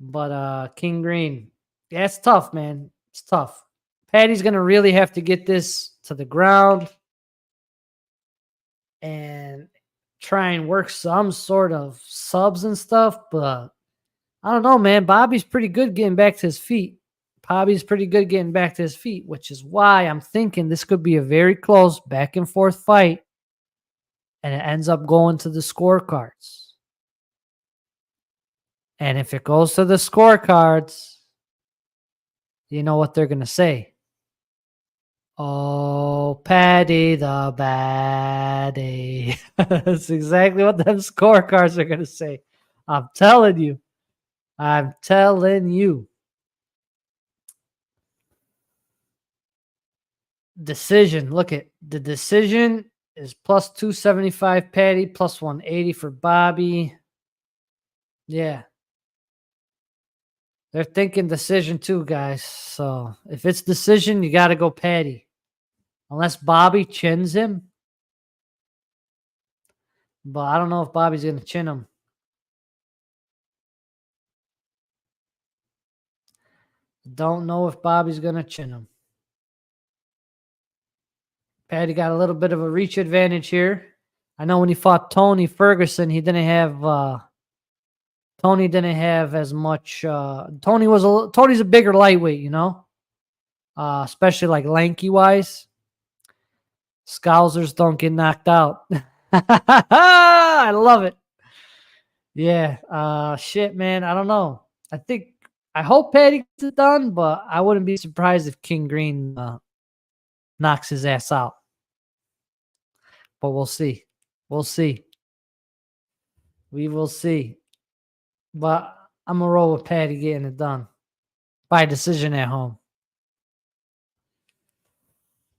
But King Green, yeah, it's tough, man. It's tough. Patty's gonna really have to get this to the ground and try and work some sort of subs and stuff, but I don't know, man. Bobby's pretty good getting back to his feet. Which is why I'm thinking this could be a very close back and forth fight, and it ends up going to the scorecards. And if it goes to the scorecards, you know what they're going to say. Oh, Patty the Batty. That's exactly what them scorecards are going to say. I'm telling you. Decision. Look at the decision is plus 275 Patty, plus 180 for Bobby. Yeah. They're thinking decision too, guys. So if it's decision, you got to go Patty. Unless Bobby chins him. But I don't know if Bobby's going to chin him. Don't know if Bobby's going to chin him. Patty got a little bit of a reach advantage here. I know when he fought Tony Ferguson, he didn't have Tony didn't have as much. Tony's a bigger lightweight, especially like lanky wise. Scousers don't get knocked out. I love it. Yeah. Shit, man. I don't know. I hope Patty gets it done, but I wouldn't be surprised if King Green knocks his ass out. But we'll see. We'll see. We will see. But I'm going to roll with Patty getting it done by decision at home.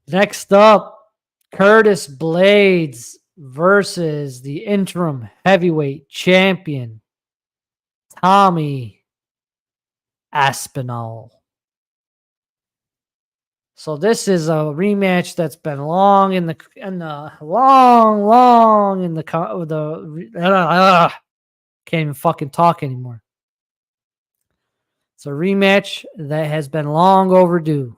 Next up, Curtis Blades versus the interim heavyweight champion, Tommy Aspinall. So this is a rematch that's been long in the can't even fucking talk anymore. It's a rematch that has been long overdue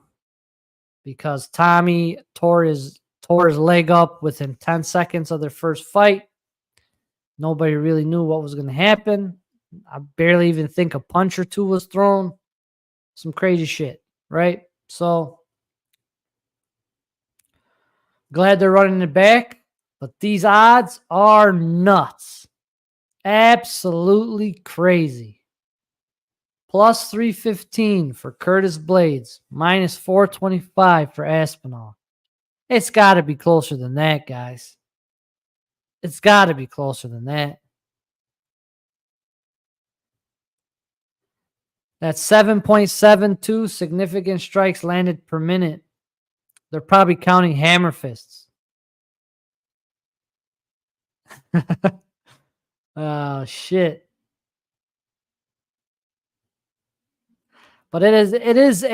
because Tommy tore his leg up within 10 seconds of their first fight. Nobody really knew what was going to happen. I barely even think a punch or two was thrown. Some crazy shit, right? So glad they're running it back, but these odds are nuts. Absolutely crazy. Plus 315 for Curtis Blades. Minus 425 for Aspinall. It's got to be closer than that, guys. It's got to be closer than that. That's 7.72 significant strikes landed per minute. They're probably counting hammer fists. Oh, shit. But it is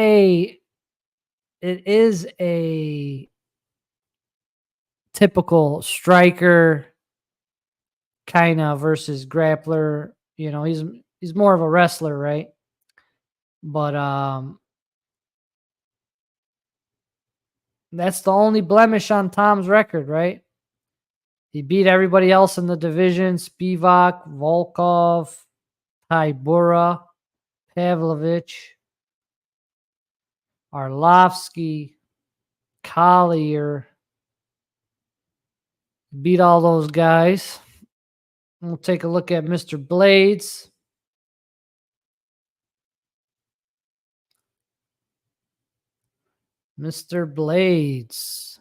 a typical striker kind of versus grappler. He's more of a wrestler, right? But that's the only blemish on Tom's record, right? He beat everybody else in the division: Spivak, Volkov, Tybura, Pavlovich, Arlovsky, Collier. Beat all those guys. We'll take a look at Mr. Blades. Mr. Blades.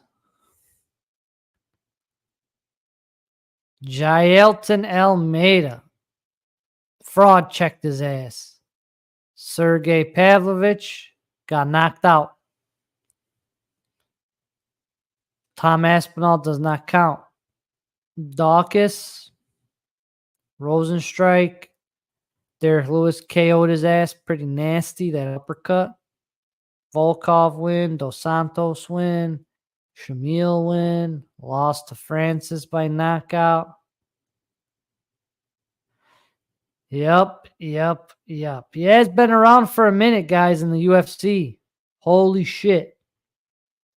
Jailton Almeida. Fraud checked his ass. Sergey Pavlovich got knocked out. Tom Aspinall does not count. Dawkins, Rosenstrike, Derek Lewis KO'd his ass pretty nasty, that uppercut. Volkov win, Dos Santos win, Shamil win, lost to Francis by knockout. Yep. He has been around for a minute, guys, in the UFC. Holy shit.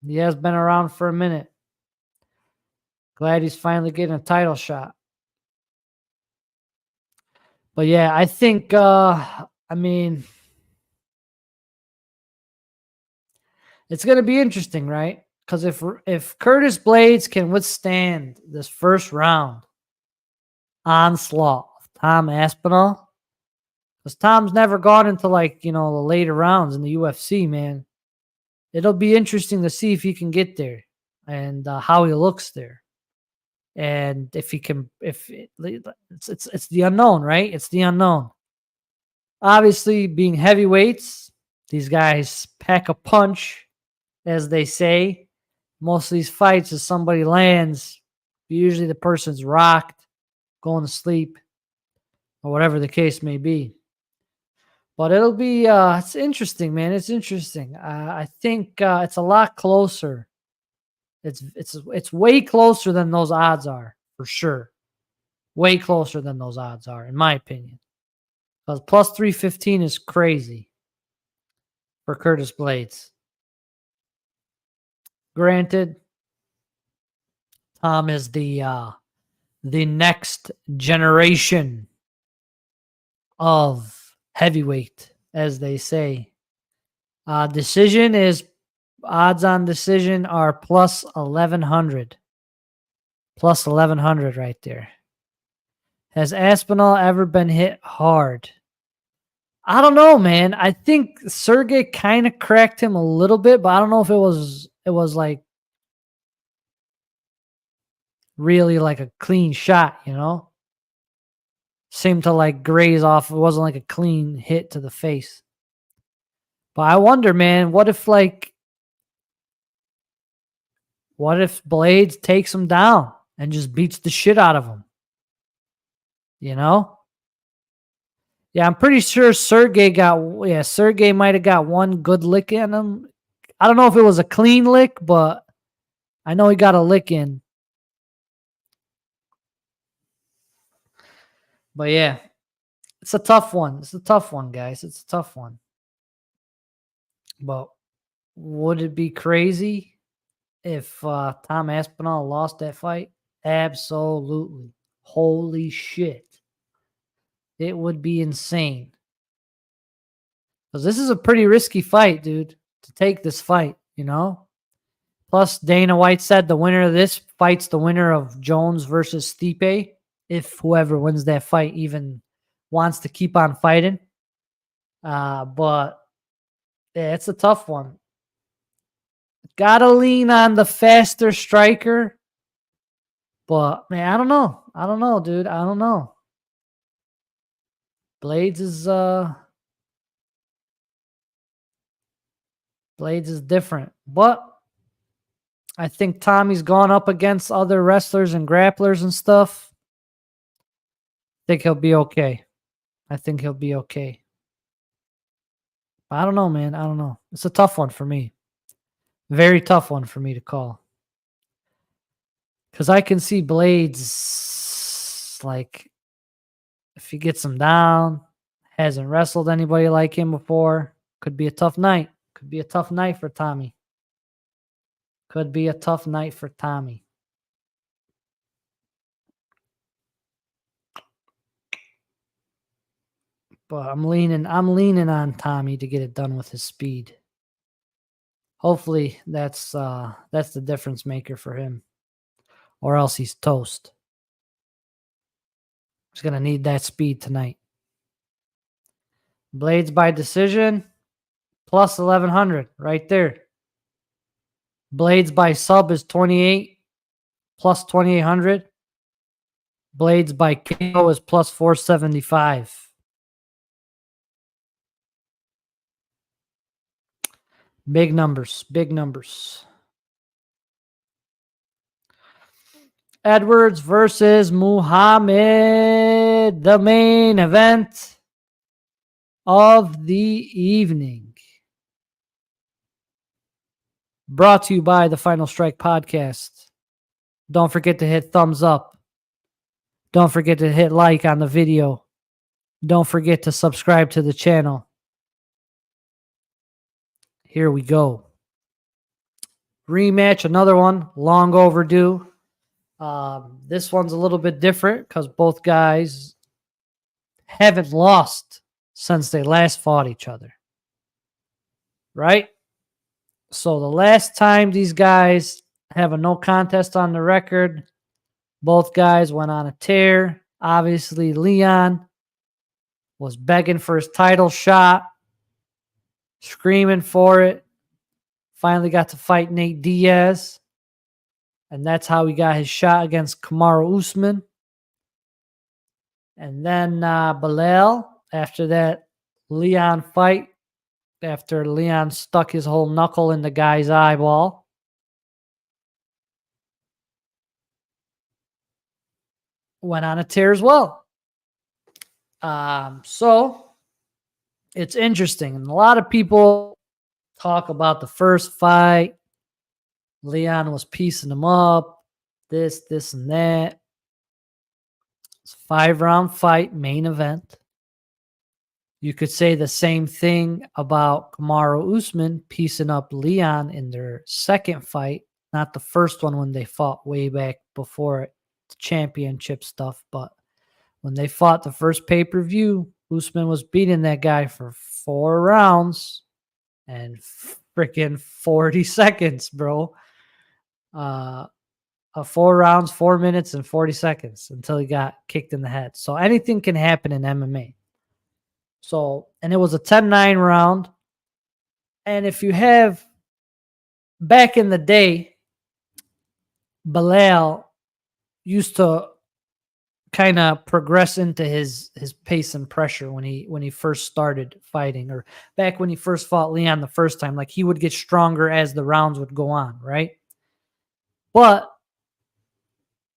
He has been around for a minute. Glad he's finally getting a title shot. But yeah, I think, it's going to be interesting, right? Because if Curtis Blades can withstand this first round onslaught of Tom Aspinall, because Tom's never gone into the later rounds in the UFC, man. It'll be interesting to see if he can get there and how he looks there. And if he can, it's the unknown, right? It's the unknown. Obviously, being heavyweights, these guys pack a punch, as they say. Most of these fights, if somebody lands, usually the person's rocked, going to sleep, or whatever the case may be. But it'll be, it's interesting, man. It's interesting. I think it's a lot closer. It's way closer than those odds are, for sure. Way closer than those odds are, in my opinion. Because plus 315 is crazy for Curtis Blades. Granted, Tom is the next generation of heavyweight, as they say. Decision is odds on decision are plus 1100. Plus 1100 right there. Has Aspinall ever been hit hard? I don't know, man. I think Sergey kind of cracked him a little bit, but I don't know if it was like really like a clean shot, you know? Seemed to like graze off. It wasn't like a clean hit to the face. But I wonder, man, what if Blades takes him down and just beats the shit out of him? You know? Yeah, I'm pretty sure Sergey might have got one good lick in him. I don't know if it was a clean lick, but I know he got a lick in. But yeah, it's a tough one. It's a tough one, guys. It's a tough one. But would it be crazy if Tom Aspinall lost that fight? Absolutely. Holy shit. It would be insane. Because this is a pretty risky fight, dude, to take this fight, you know? Plus, Dana White said the winner of this fights the winner of Jones versus Stipe, if whoever wins that fight even wants to keep on fighting. But yeah, it's a tough one. Gotta lean on the faster striker. But, man, I don't know. I don't know, dude. I don't know. Blades is different. But I think Tommy's gone up against other wrestlers and grapplers and stuff. I think he'll be okay. I don't know, man. I don't know. It's a tough one for me. Very tough one for me to call. Because I can see Blades, like, if he gets him down, hasn't wrestled anybody like him before, could be a tough night. Could be a tough night for Tommy. Could be a tough night for Tommy. But I'm leaning on Tommy to get it done with his speed. Hopefully that's the difference maker for him. Or else he's toast. He's gonna need that speed tonight. Blades by decision, plus 1100 right there. Blades by sub is 28, plus 2800. Blades by KO is plus 475. Big numbers, big numbers. Edwards versus Muhammad, the main event of the evening. Brought to you by the Final Strike Podcast. Don't forget to hit thumbs up. Don't forget to hit like on the video. Don't forget to subscribe to the channel. Here we go. Rematch, another one, long overdue. This one's a little bit different because both guys haven't lost since they last fought each other. Right? So the last time these guys have a no contest on the record, both guys went on a tear. Obviously, Leon was begging for his title shot, screaming for it. Finally got to fight Nate Diaz. And that's how he got his shot against Kamaru Usman. And then Bilal, after that Leon fight, after Leon stuck his whole knuckle in the guy's eyeball, went on a tear as well. So it's interesting. And a lot of people talk about the first fight. Leon was piecing him up, this, and that. It's a 5-round fight, main event. You could say the same thing about Kamaru Usman piecing up Leon in their second fight, not the first one when they fought way back before it, the championship stuff, but when they fought the first pay-per-view, Usman was beating that guy for 4 rounds and freaking 40 seconds, bro. 4 rounds, 4 minutes, and 40 seconds until he got kicked in the head. So anything can happen in MMA. So, and it was a 10-9 round. And if you have, back in the day, Bilal used to kind of progress into his pace and pressure when he first started fighting, or back when he first fought Leon the first time. Like, he would get stronger as the rounds would go on, right? But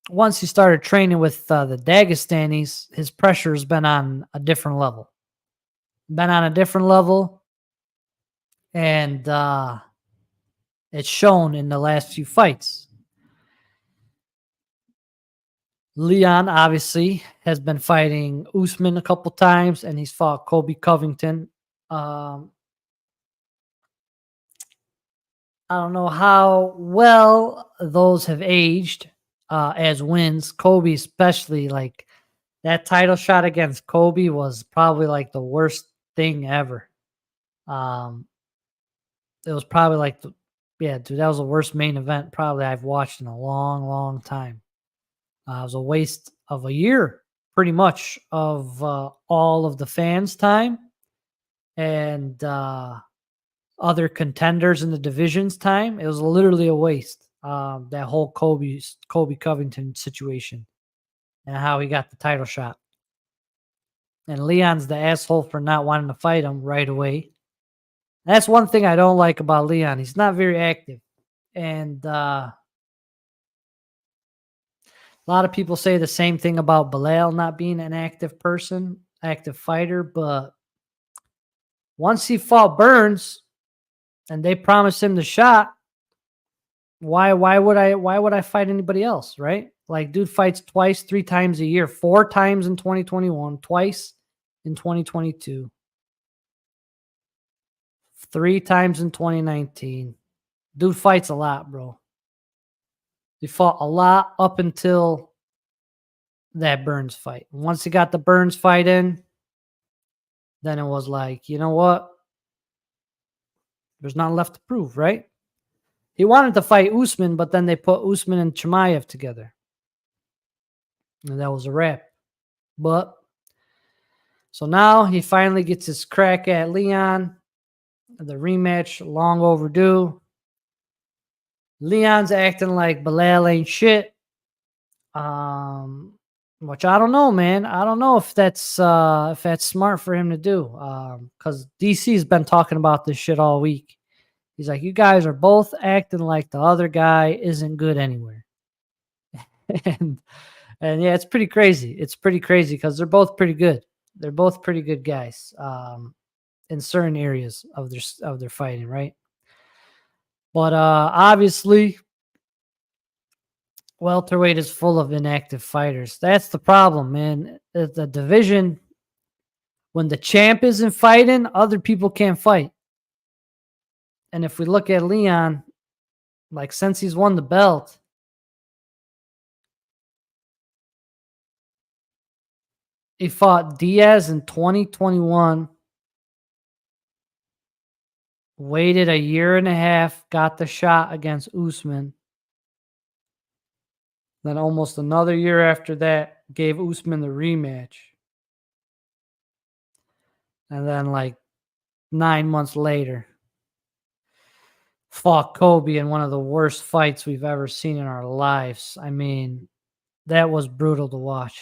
once he started training with the Dagestanis, his pressure has been on a different level. And it's shown in the last few fights. Leon obviously has been fighting Usman a couple times, and he's fought Colby Covington. I don't know how well those have aged as wins. Colby, especially, like, that title shot against Colby was probably like the worst thing ever. It was probably like, yeah, dude, that was the worst main event probably I've watched in a long, long time. It was a waste of a year, pretty much, of all of the fans' time and other contenders in the division's time. It was literally a waste. That whole Colby Covington situation and how he got the title shot. And Leon's the asshole for not wanting to fight him right away. That's one thing I don't like about Leon. He's not very active. And a lot of people say the same thing about Bilal not being an active fighter. But once he fought Burns and they promised him the shot, why would I fight anybody else, right? Like, dude fights twice, 3 times a year, 4 times in 2021, twice in 2022. 3 times in 2019. Dude fights a lot, bro. He fought a lot up until that Burns fight. Once he got the Burns fight in, then it was like, you know what? There's nothing left to prove, right? He wanted to fight Usman, but then they put Usman and Chimaev together. And that was a wrap. But so now he finally gets his crack at Leon. The rematch, long overdue. Leon's acting like Bilal ain't shit. Which I don't know, man. I don't know if that's smart for him to do. Because DC's been talking about this shit all week. He's like, you guys are both acting like the other guy isn't good anywhere. and yeah, it's pretty crazy. It's pretty crazy because they're both pretty good. They're both pretty good guys. In certain areas of their fighting, right? But obviously, welterweight is full of inactive fighters. That's the problem, man. The division, when the champ isn't fighting, other people can't fight. And if we look at Leon, like, since he's won the belt, he fought Diaz in 2021, waited a year and a half, got the shot against Usman. Then almost another year after that, gave Usman the rematch. And then, like, 9 months later, fought Colby in one of the worst fights we've ever seen in our lives. I mean, that was brutal to watch.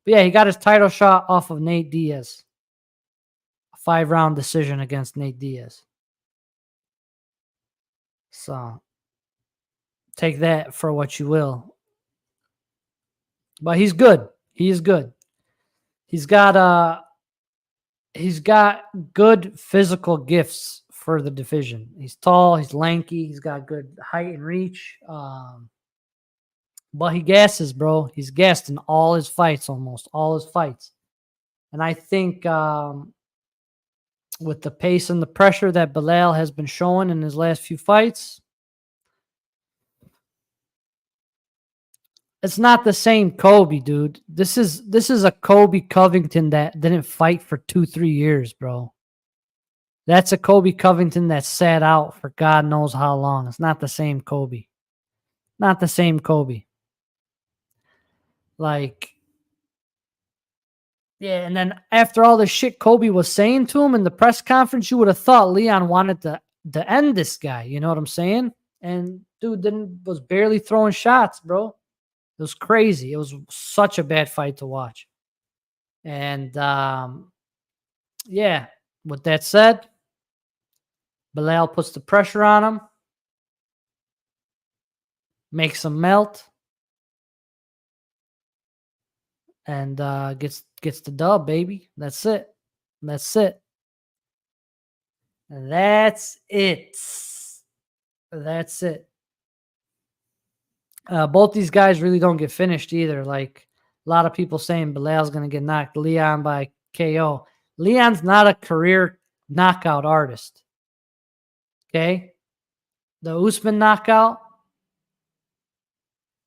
But yeah, he got his title shot off of Nate Diaz. A 5-round decision against Nate Diaz. So take that for what you will. But he's good. He is good. He's got good physical gifts for the division. He's tall, he's lanky, he's got good height and reach. But he gasses, bro. He's gassed in all his fights, almost all his fights. And I think with the pace and the pressure that Bilal has been showing in his last few fights, It's not the same Kobe, dude. This is a Kobe Covington that didn't fight for 2-3 years, bro. That's a Kobe Covington that sat out for God knows how long. It's not the same Kobe. Not the same Kobe. Like, yeah, and then after all the shit Kobe was saying to him in the press conference, you would have thought Leon wanted to end this guy. You know what I'm saying? And dude was barely throwing shots, bro. It was crazy. It was such a bad fight to watch. And yeah, with that said, Bilal puts the pressure on him, makes him melt, and gets the dub, baby. That's it. That's it. That's it. That's it. Both these guys really don't get finished either. Like a lot of people saying Bilal's going to get knocked Leon by KO. Leon's not a career knockout artist. Okay? The Usman knockout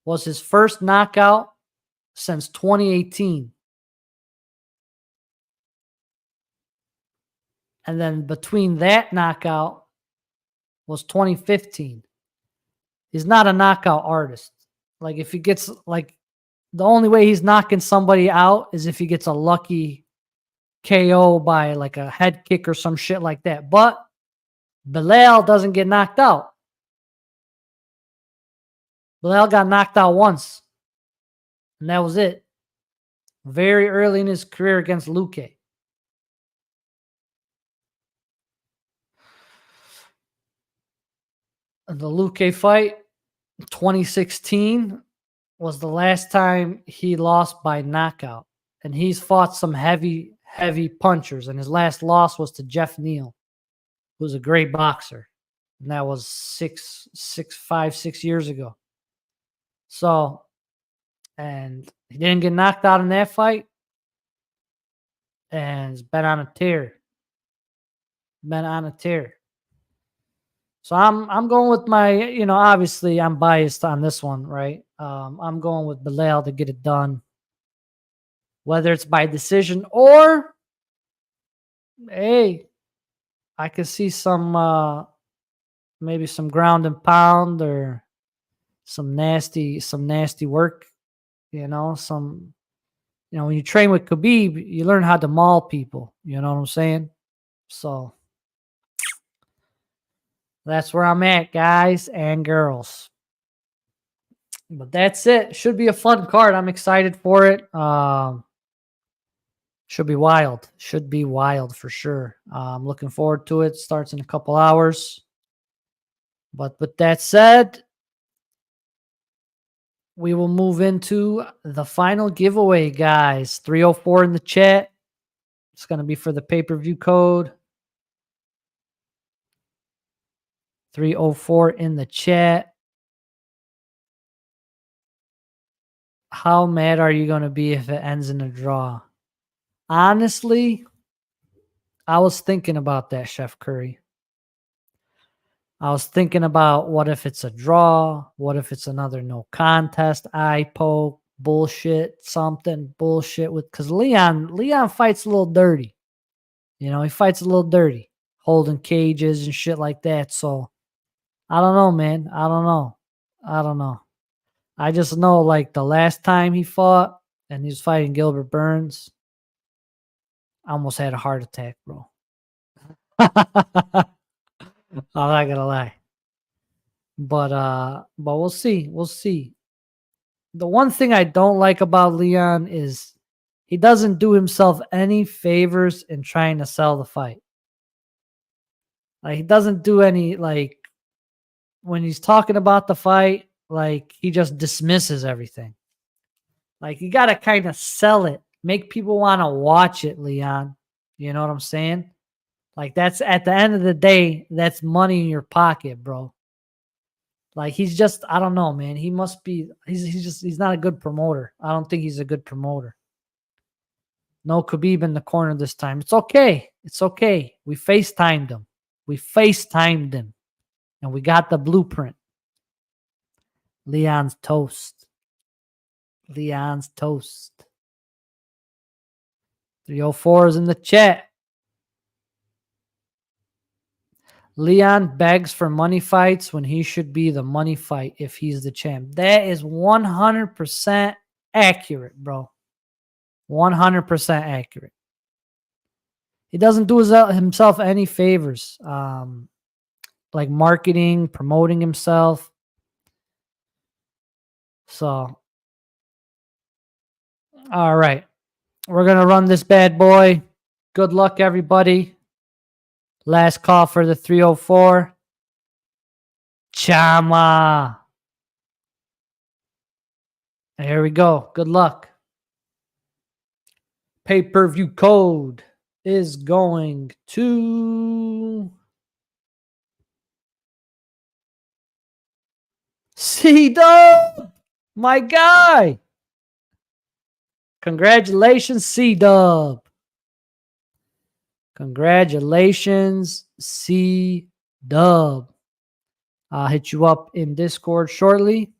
was his first knockout since 2018. And then between that knockout was 2015. He's not a knockout artist. Like if he gets like the only way he's knocking somebody out is if he gets a lucky KO by like a head kick or some shit like that. But Bilal doesn't get knocked out. Bilal got knocked out once. And that was it. Very early in his career against Luque. The Luque fight, 2016, was the last time he lost by knockout. And he's fought some heavy punchers. And his last loss was to Jeff Neal, who's a great boxer. And that was 6 years ago. So, and he didn't get knocked out in that fight. And he's been on a tear. Been on a tear. So I'm going with my, obviously I'm biased on this one, right? I'm going with Bilal to get it done. Whether it's by decision or, hey, I could see some, maybe some ground and pound or some nasty work, when you train with Khabib, you learn how to maul people, you know what I'm saying? So that's where I'm at, guys and girls. But that's it. Should be a fun card. I'm excited for it. Should be wild. Should be wild for sure. I'm looking forward to it. Starts in a couple hours. But with that said, we will move into the final giveaway, guys. 304 in the chat. It's going to be for the pay-per-view code. 304 in the chat. How mad are you going to be if it ends in a draw? Honestly, I was thinking about that, Chef Curry. I was thinking about what if it's a draw? What if it's another no contest, eye poke, bullshit, something bullshit with, because Leon fights a little dirty. He fights a little dirty, holding cages and shit like that. So I don't know, man. I don't know. I just know like the last time he fought and he was fighting Gilbert Burns, I almost had a heart attack, bro. I'm not gonna lie. But we'll see. We'll see. The one thing I don't like about Leon is he doesn't do himself any favors in trying to sell the fight. Like he doesn't do any, like when he's talking about the fight, like he just dismisses everything. Like you got to kind of sell it, make people want to watch it, Leon. You know what I'm saying? Like that's at the end of the day, that's money in your pocket, bro. Like he's just, I don't know, man. He must be, he's not a good promoter. I don't think he's a good promoter. No Khabib in the corner this time. It's okay. It's okay. We FaceTimed him. And we got the blueprint. Leon's toast. Leon's toast. 304 is in the chat. Leon begs for money fights when he should be the money fight if he's the champ. That is 100% accurate, bro. 100% accurate. He doesn't do himself any favors, like marketing, promoting himself. So, all right. We're going to run this bad boy. Good luck, everybody. Last call for the 304. Chama. Here we go. Good luck. Pay-per-view code is going to C-Dub, my guy. Congratulations, C-Dub. Congratulations, C-Dub. I'll hit you up in Discord shortly.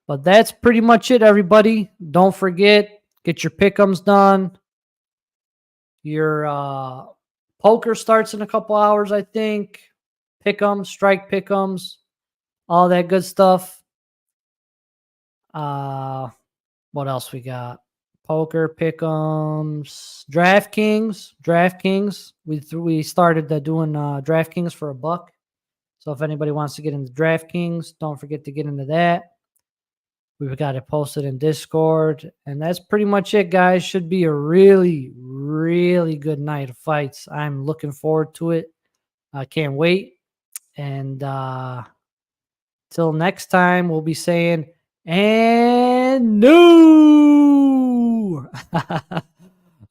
But that's pretty much it, everybody. Don't forget, get your pick'ems done. Your poker starts in a couple hours, I think. Pick'ems, strike pick'ems, all that good stuff. What else we got? Poker, pick'ems, DraftKings. We started doing DraftKings for $1. So if anybody wants to get into DraftKings, don't forget to get into that. We've got it posted in Discord. And that's pretty much it, guys. Should be a really, really good night of fights. I'm looking forward to it. I can't wait. And till next time, we'll be saying, and no.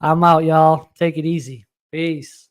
I'm out, y'all. Take it easy. Peace.